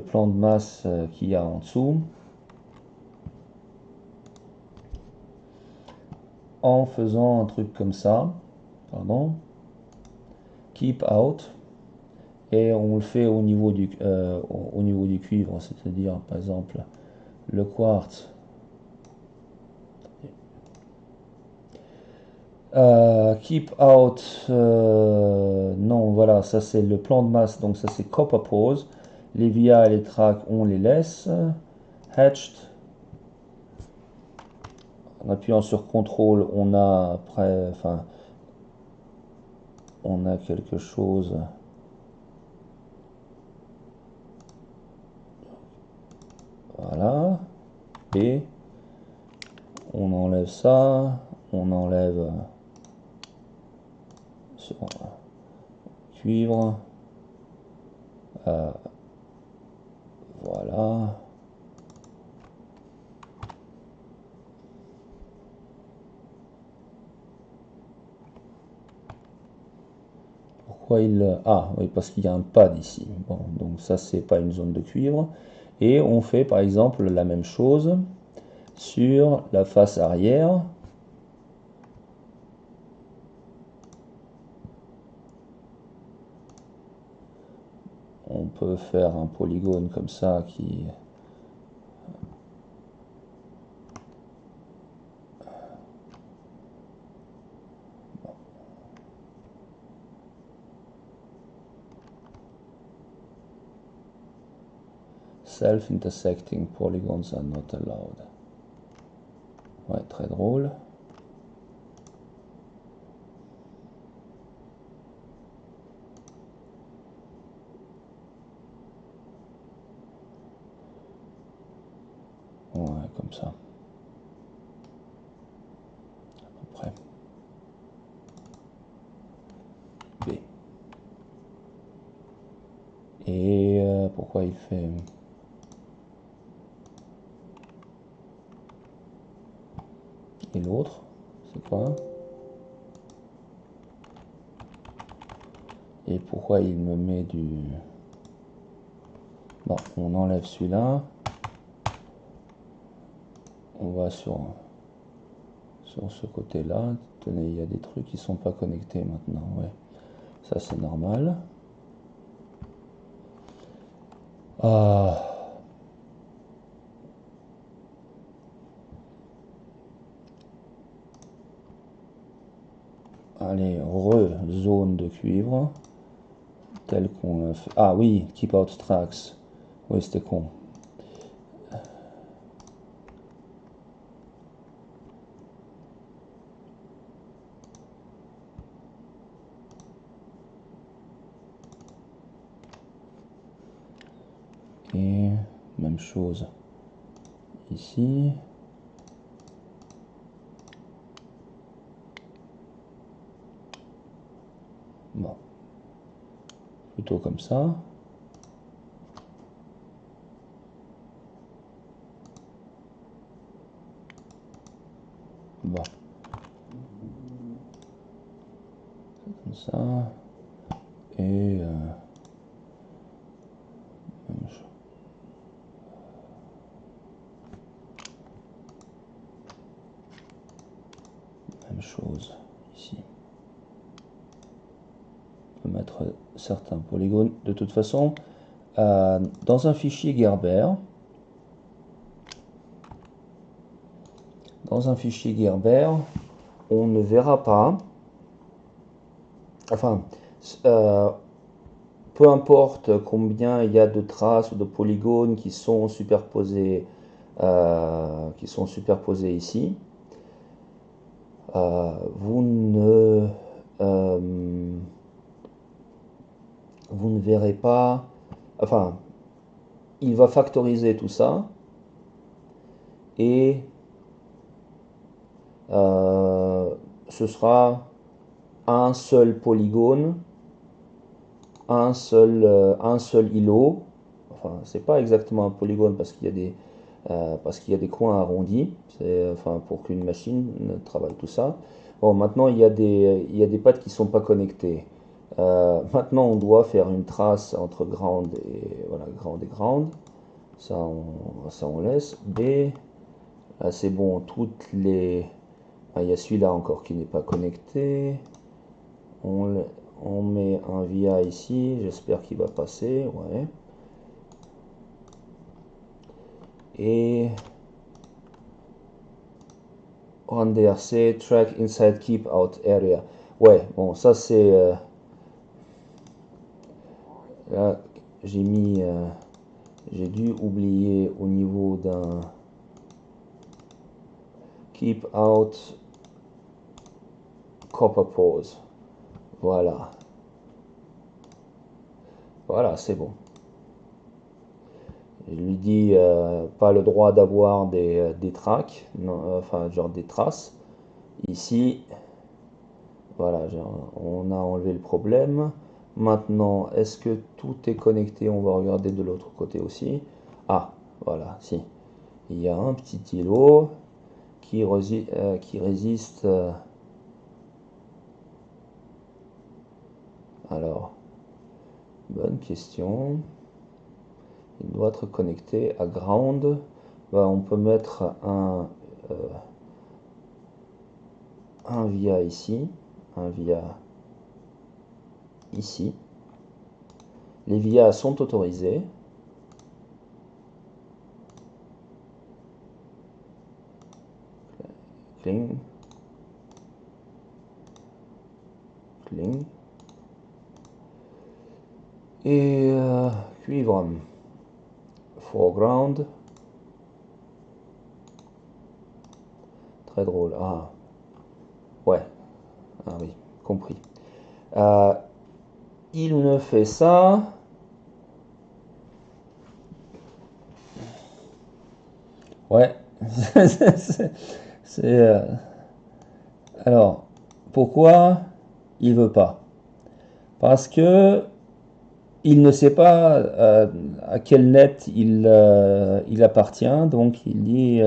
plan de masse qu'il y a en dessous en faisant un truc comme ça. Pardon. Keep out. Et on le fait au niveau du cuivre, c'est-à-dire par exemple le quartz. Keep out, non, voilà, ça c'est le plan de masse, donc ça c'est copper pose. Les via et les tracks, on les laisse. Hatched. En appuyant sur contrôle, on a après, enfin, on a quelque chose. Voilà. Et on enlève ça, on enlève sur cuivre. Voilà. Pourquoi il... Ah, oui, parce qu'il y a un pad ici. Bon, donc ça, c'est pas une zone de cuivre. Et on fait, par exemple, la même chose sur la face arrière. On peut faire un polygone comme ça qui... Self-intersecting polygons are not allowed. Ouais, très drôle. Ouais, comme ça. À peu près. pourquoi il fait... Et l'autre, c'est quoi? Et pourquoi il me met du... Bon, on enlève celui-là. On va sur ce côté-là. Tenez, il y a des trucs qui sont pas connectés maintenant. Ouais, ça c'est normal. Ah. Allez, zone de cuivre. Tel qu'on l'a fait. Ah oui, keep out tracks. Oui, c'était con. Et même chose ici. Bon. Plutôt comme ça. Bon. Comme ça. Et... même chose ici. On peut mettre certains polygones. De toute façon, dans un fichier Gerber, on ne verra pas, enfin, peu importe combien il y a de traces ou de polygones qui sont superposés ici, vous ne verrez pas, enfin, il va factoriser tout ça et ce sera un seul polygone, un seul îlot. Enfin, c'est pas exactement un polygone parce qu'il y a des coins arrondis. C'est enfin pour qu'une machine travaille tout ça. Bon, maintenant il y a des pattes qui sont pas connectées. Maintenant, on doit faire une trace entre ground et voilà, ground. Ça, on laisse. B. Là, c'est bon. Toutes les. Ah, il y a celui-là encore qui n'est pas connecté. On met un via ici. J'espère qu'il va passer. Ouais. Et on DRC track inside keep out area. Ouais. Bon, ça c'est. Là, j'ai mis. J'ai dû oublier au niveau d'un keep out copper pose. Voilà. Voilà, c'est bon. Je lui dis pas le droit d'avoir des tracks, non, enfin genre des traces. Ici, voilà, on a enlevé le problème. Maintenant, est-ce que tout est connecté? On va regarder de l'autre côté aussi. Ah, voilà, si. Il y a un petit îlot qui résiste. Alors, bonne question. Il doit être connecté à ground. Ben, on peut mettre un via ici, un via ici. Les via sont autorisés. Cling. Cling. Et cuivre. Foreground. Très drôle. Ah. Ouais. Ah oui, compris. Il me fait ça. Ouais. C'est. Alors, pourquoi il veut pas? Parce que il ne sait pas à quel net il appartient, donc il dit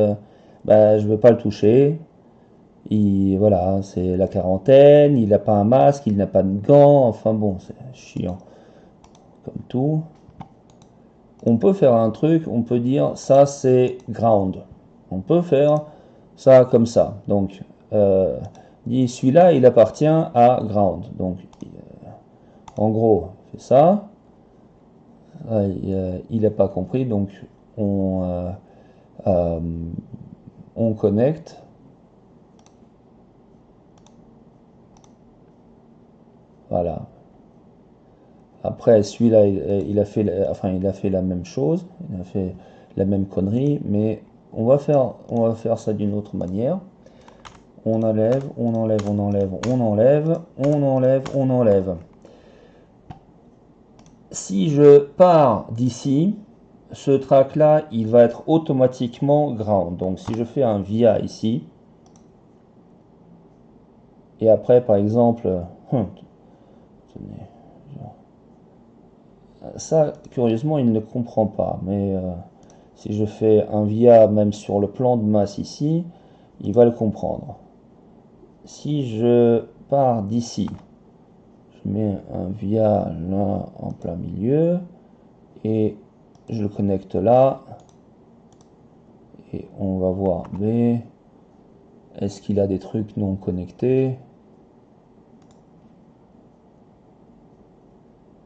bah, je ne veux pas le toucher. Voilà, c'est la quarantaine, il n'a pas un masque, il n'a pas de gants, enfin bon, c'est chiant comme tout. On peut faire un truc, on peut dire ça c'est ground. On peut faire ça comme ça. Donc, dit celui-là il appartient à ground. Donc, en gros, c'est ça. Il n'a pas compris, donc on, euh, on connecte. Voilà. Après, celui-là, il a fait, enfin, il a fait la même chose, il a fait la même connerie, mais on va faire ça d'une autre manière. On enlève, on enlève, on enlève, on enlève, on enlève, on enlève. Si je pars d'ici, ce track là, il va être automatiquement ground. Donc si je fais un via ici, et après par exemple, ça curieusement il ne comprend pas, mais si je fais un via même sur le plan de masse ici, il va le comprendre. Si je pars d'ici, je mets un via là en plein milieu, et je le connecte là, et on va voir B. Est-ce qu'il a des trucs non connectés?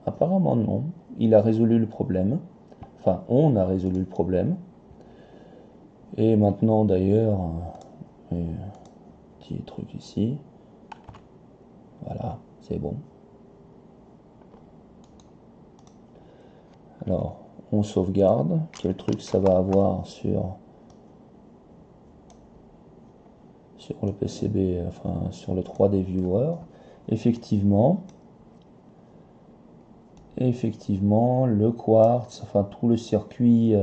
Apparemment non. Il a résolu le problème. Enfin, on a résolu le problème. Et maintenant d'ailleurs, petit truc ici. Voilà, c'est bon. Alors, on sauvegarde. Quel truc ça va avoir sur le PCB, enfin sur le 3D Viewer. Effectivement, le quartz, enfin tout le circuit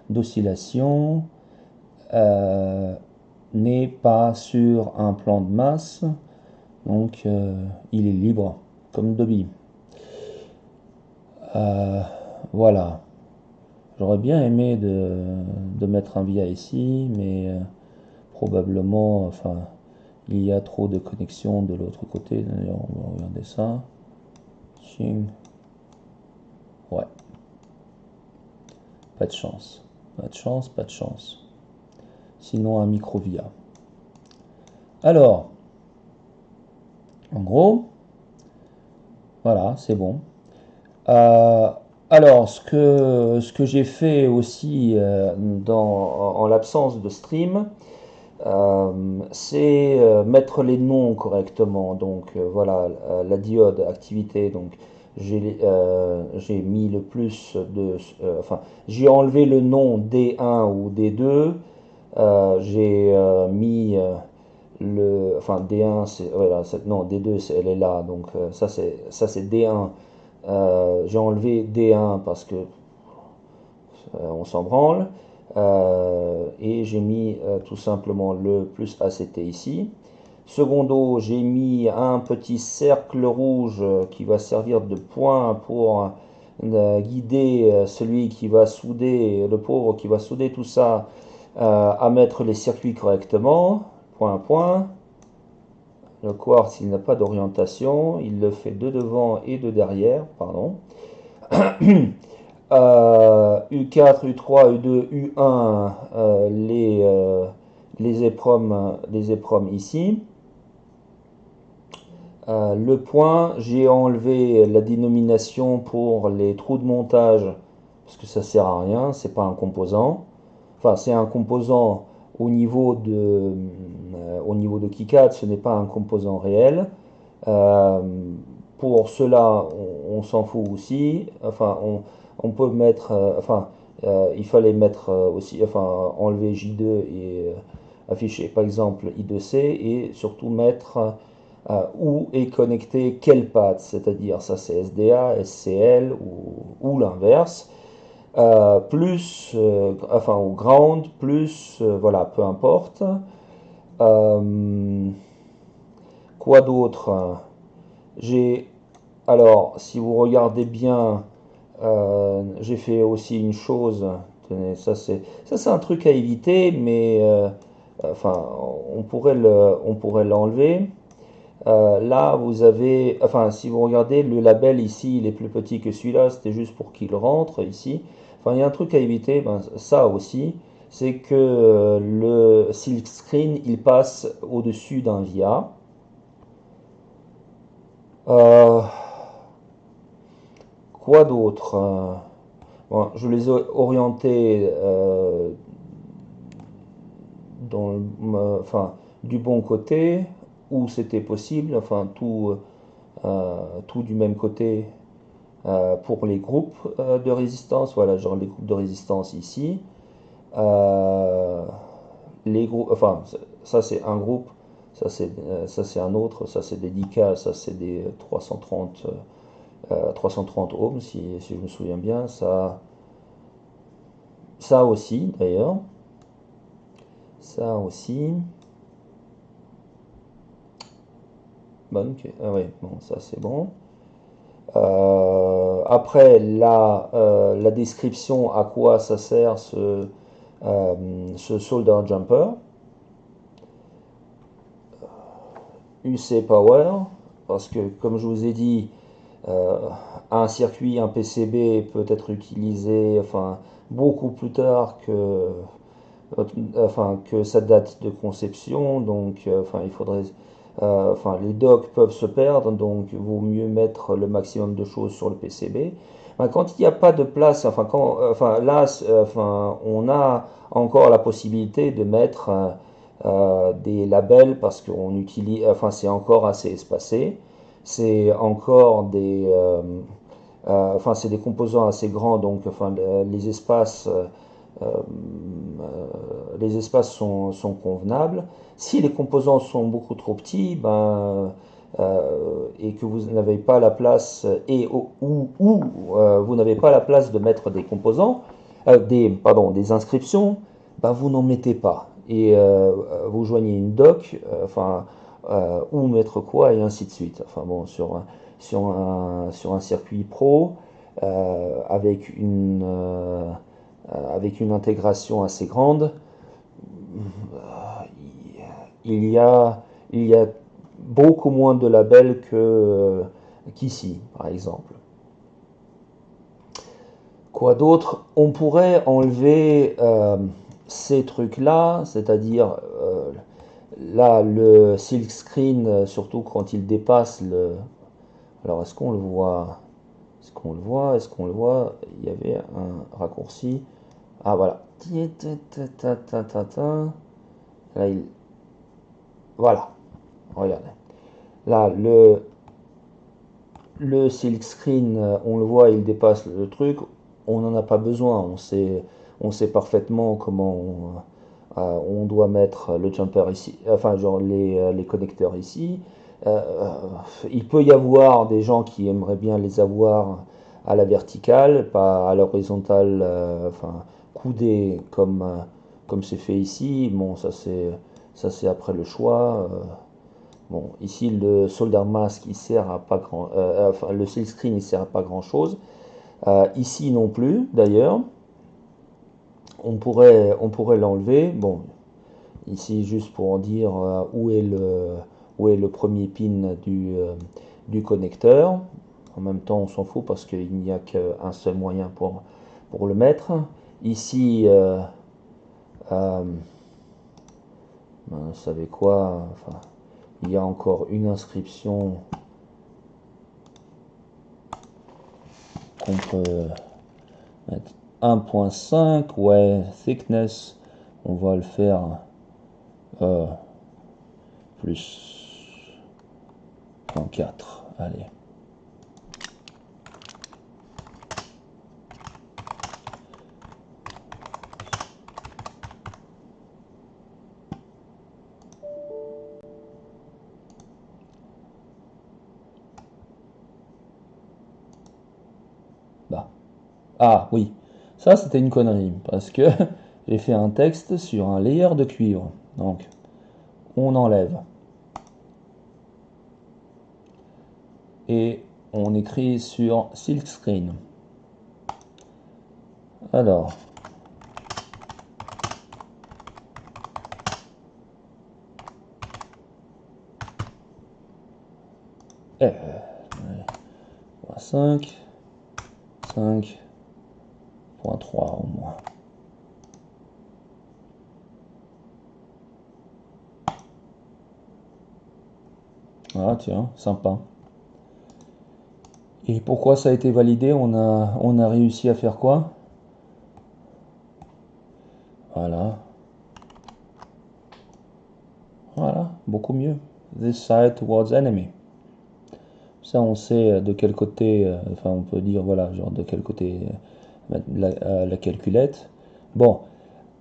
d'oscillation n'est pas sur un plan de masse, donc il est libre comme Dobby. Voilà. J'aurais bien aimé de mettre un via ici, mais probablement, enfin, il y a trop de connexions de l'autre côté. D'ailleurs, on va regarder ça. Ching. Ouais. Pas de chance. Pas de chance, pas de chance. Sinon, un micro via. Alors, en gros, voilà, c'est bon. Alors, ce que j'ai fait aussi en l'absence de stream, c'est mettre les noms correctement. Donc voilà, la diode activité. Donc j'ai mis le plus de, enfin j'ai enlevé le nom D1 ou D2. J'ai mis enfin D1, c'est voilà, non D2, elle est là. Donc ça c'est D1. J'ai enlevé D1 parce que on s'en branle. Et j'ai mis tout simplement le plus ACT ici. Secondo, j'ai mis un petit cercle rouge qui va servir de point pour guider celui qui va souder, le pauvre qui va souder tout ça, à mettre les circuits correctement. Point, point. Le quartz, il n'a pas d'orientation, il le fait de devant et de derrière, pardon. U4, U3, U2, U1, les EPROM ici. Le point, j'ai enlevé la dénomination pour les trous de montage parce que ça sert à rien, c'est pas un composant. Enfin, c'est un composant au niveau de KiCad, ce n'est pas un composant réel. Euh, pour cela, on s'en fout aussi. Enfin, on peut mettre, il fallait mettre aussi, enfin, enlever J2 et afficher par exemple I2C et surtout mettre où est connecté quel path, c'est-à-dire ça c'est SDA, SCL ou l'inverse. Plus, enfin, au ground, plus, voilà, peu importe. Quoi d'autre? J'ai, alors, si vous regardez bien, j'ai fait aussi une chose. Tenez, ça c'est un truc à éviter, mais enfin, on pourrait l'enlever. Là, vous avez, enfin, si vous regardez le label ici, il est plus petit que celui-là. C'était juste pour qu'il rentre ici. Enfin, il y a un truc à éviter. Ben, ça aussi, c'est que le silk screen, il passe au-dessus d'un via. Euh, quoi d'autre? Bon, je les ai orientés enfin, du bon côté, où c'était possible, enfin tout du même côté pour les groupes de résistance, voilà, genre les groupes de résistance ici. Euh, les groupes, enfin, ça c'est un groupe, ça c'est un autre, ça c'est des 10K, ça c'est des 330 ohms si je me souviens bien, ça aussi d'ailleurs, ça aussi. Bon, ok. Ah ouais, bon, ça c'est bon. Après, la description, à quoi ça sert ce solder jumper. UC Power, parce que comme je vous ai dit, euh, un circuit, un PCB peut être utilisé enfin, beaucoup plus tard que sa date de conception, donc enfin, il faudrait, enfin, les docks peuvent se perdre, donc il vaut mieux mettre le maximum de choses sur le PCB. Enfin, quand il n'y a pas de place, enfin, enfin, là, enfin, on a encore la possibilité de mettre des labels parce qu'on utilise, enfin, c'est encore assez espacé, c'est encore enfin, c'est des composants assez grands, donc enfin, euh, les espaces sont convenables. Si les composants sont beaucoup trop petits, et que vous n'avez pas la place vous n'avez pas la place de mettre des composants, des inscriptions, ben, vous n'en mettez pas. Et vous joignez une doc, où mettre quoi et ainsi de suite. Enfin bon, sur un circuit pro avec une intégration assez grande, il y a, il y a beaucoup moins de labels qu'ici, par exemple. Quoi d'autre? On pourrait enlever ces trucs-là, c'est-à-dire là, le silk screen, surtout quand il dépasse le... Alors, est-ce qu'on le voit? Est-ce qu'on le voit? Est-ce qu'on le voit? Il y avait un raccourci. Ah, voilà. Là, voilà, regardez. Là, le silk screen, on le voit, il dépasse le truc. On n'en a pas besoin. On sait parfaitement comment on doit mettre le jumper ici. Enfin, genre les connecteurs ici. Il peut y avoir des gens qui aimeraient bien les avoir à la verticale, pas à l'horizontale, enfin, coudé comme c'est fait ici. Bon, ça c'est après le choix. Bon, ici le solder mask il sert à pas grand, enfin, le silk screen il sert à pas grand chose. Ici non plus d'ailleurs. On pourrait l'enlever. Bon, ici juste pour dire où est le premier pin du connecteur. En même temps, on s'en fout parce qu'il n'y a qu'un seul moyen pour le mettre. Ici, vous savez quoi? Enfin, il y a encore une inscription qu'on peut mettre 1.5, ouais, thickness, on va le faire euh, plus 0.4, allez. Bah. Ah oui, ça c'était une connerie, parce que j'ai fait un texte sur un layer de cuivre. Donc, on enlève. Et on écrit sur silk screen. Alors, euh, 5, 5.3 au moins. Ah tiens, sympa. Et pourquoi ça a été validé? On a réussi à faire quoi? Voilà, voilà, beaucoup mieux. This side towards enemy. Ça, on sait de quel côté, enfin, on peut dire, voilà, genre de quel côté mettre la calculette. Bon,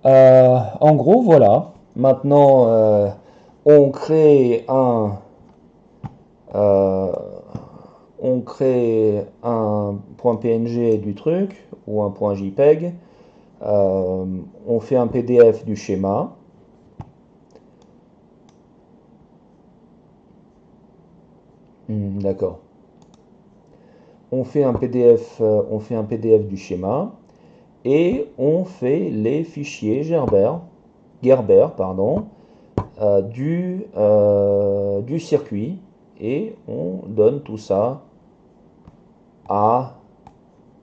en gros, voilà. Maintenant, on crée un, euh, on crée un point PNG du truc ou un point JPEG. On fait un PDF du schéma. D'accord. On fait un PDF du schéma et on fait les fichiers Gerber, pardon, du circuit et on donne tout ça à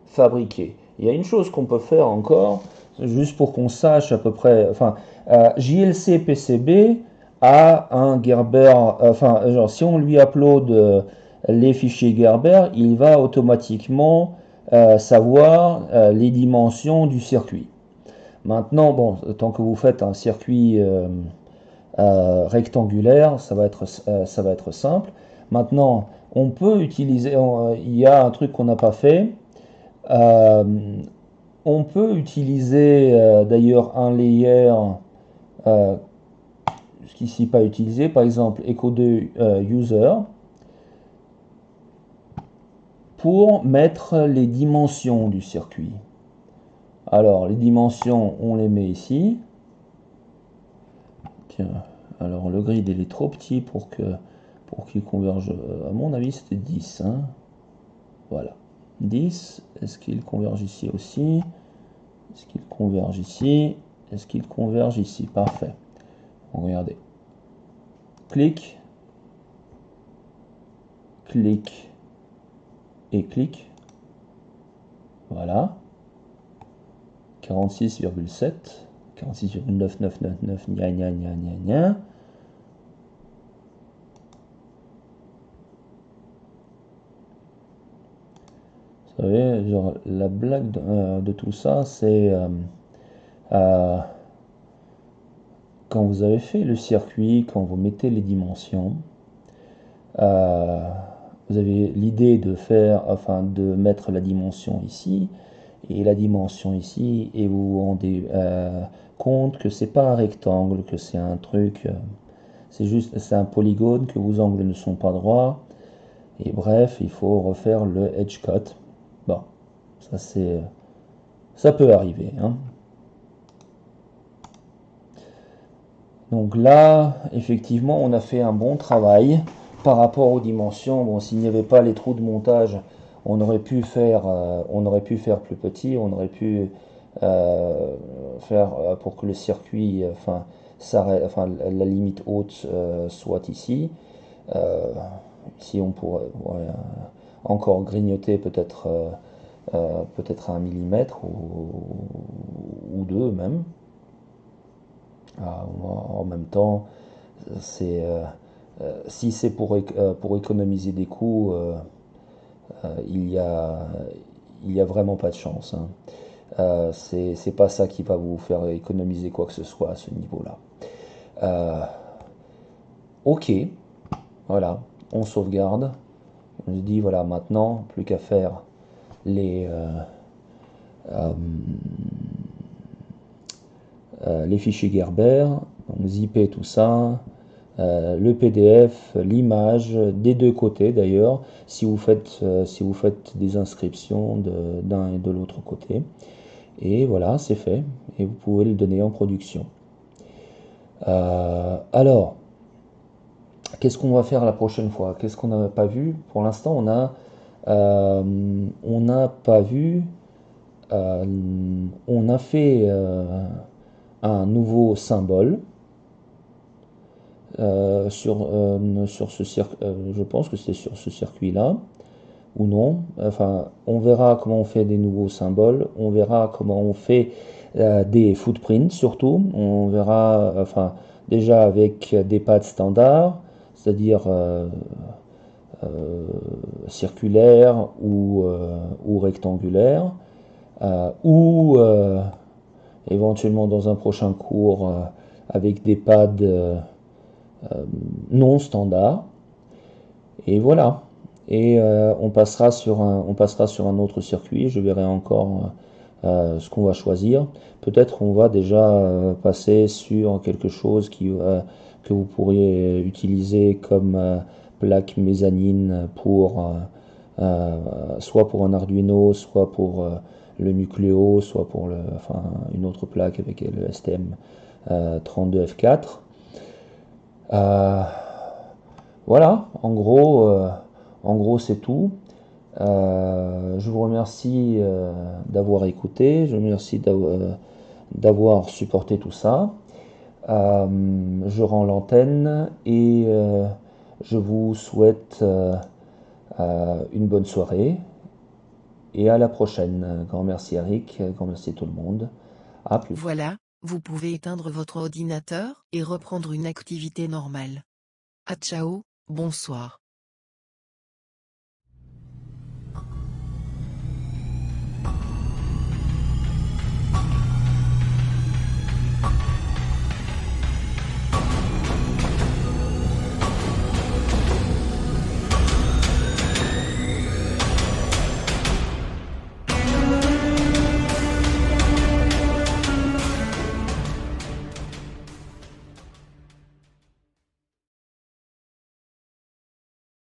fabriquer. Il y a une chose qu'on peut faire encore, juste pour qu'on sache à peu près, enfin, JLC PCB a un Gerber, enfin, genre si on lui upload les fichiers Gerber, il va automatiquement savoir les dimensions du circuit. Maintenant, bon, tant que vous faites un circuit rectangulaire, ça va être simple. Maintenant, on peut utiliser, il y a un truc qu'on n'a pas fait. Euh, on peut utiliser d'ailleurs un layer euh, ce qui n'est pas utilisé, par exemple echo2 user, pour mettre les dimensions du circuit. Alors les dimensions, on les met ici. Tiens, alors le grid il est trop petit pour qu'il converge. À mon avis c'était 10. Hein. Voilà. 10. Est-ce qu'il converge ici aussi? Est-ce qu'il converge ici? Est-ce qu'il converge ici? Parfait. Regardez. Clic, clic et clic. Voilà. 46,7. 46,9999. Gna gna gna gna gna. Vous savez, genre, la blague de tout ça, c'est quand vous avez fait le circuit, quand vous mettez les dimensions, euh, vous avez l'idée de faire, enfin, de mettre la dimension ici et la dimension ici, et vous vous rendez compte que c'est pas un rectangle, que c'est un truc, c'est un polygone, que vos angles ne sont pas droits, et bref, il faut refaire le edge cut. Bon, ça peut arriver, hein. Donc là, effectivement, on a fait un bon travail par rapport aux dimensions. Bon, s'il n'y avait pas les trous de montage, on aurait pu faire plus petit, on aurait pu faire pour que le circuit, enfin la limite haute soit ici. Ici, on pourrait encore grignoter peut-être 1 millimètre ou deux même. En même temps, c'est si c'est pour économiser des coûts, il y a vraiment pas de chance, hein. C'est pas ça qui va vous faire économiser quoi que ce soit à ce niveau-là. Euh, ok, voilà, on sauvegarde. On se dit voilà, maintenant plus qu'à faire euh, les fichiers Gerber, donc zipper tout ça, le PDF, l'image, des deux côtés d'ailleurs, si vous faites des inscriptions d'un et de l'autre côté. Et voilà, c'est fait. Et vous pouvez le donner en production. Alors, qu'est-ce qu'on va faire la prochaine fois? Qu'est-ce qu'on n'a pas vu? Pour l'instant, on n'a pas vu Euh, on a fait un nouveau symbole sur ce je pense que c'est sur ce circuit-là, ou non. Enfin, on verra comment on fait des nouveaux symboles, on verra comment on fait des footprints surtout, on verra, enfin, déjà avec des pads standards, c'est-à-dire circulaires ou rectangulaires, ou éventuellement dans un prochain cours avec des pads non standards. Et voilà. Et on passera sur un autre circuit. Je verrai encore ce qu'on va choisir. Peut-être on va déjà passer sur quelque chose que vous pourriez utiliser comme plaque mezzanine pour soit pour un Arduino, soit pour le Nucleo, soit pour enfin, une autre plaque avec le STM 32F4. Euh, voilà, en gros c'est tout. Je vous remercie d'avoir écouté, je vous remercie d'avoir supporté tout ça. Je rends l'antenne et je vous souhaite une bonne soirée et à la prochaine. Grand merci Eric, grand merci tout le monde. À plus. Voilà, vous pouvez éteindre votre ordinateur et reprendre une activité normale. À ciao, bonsoir.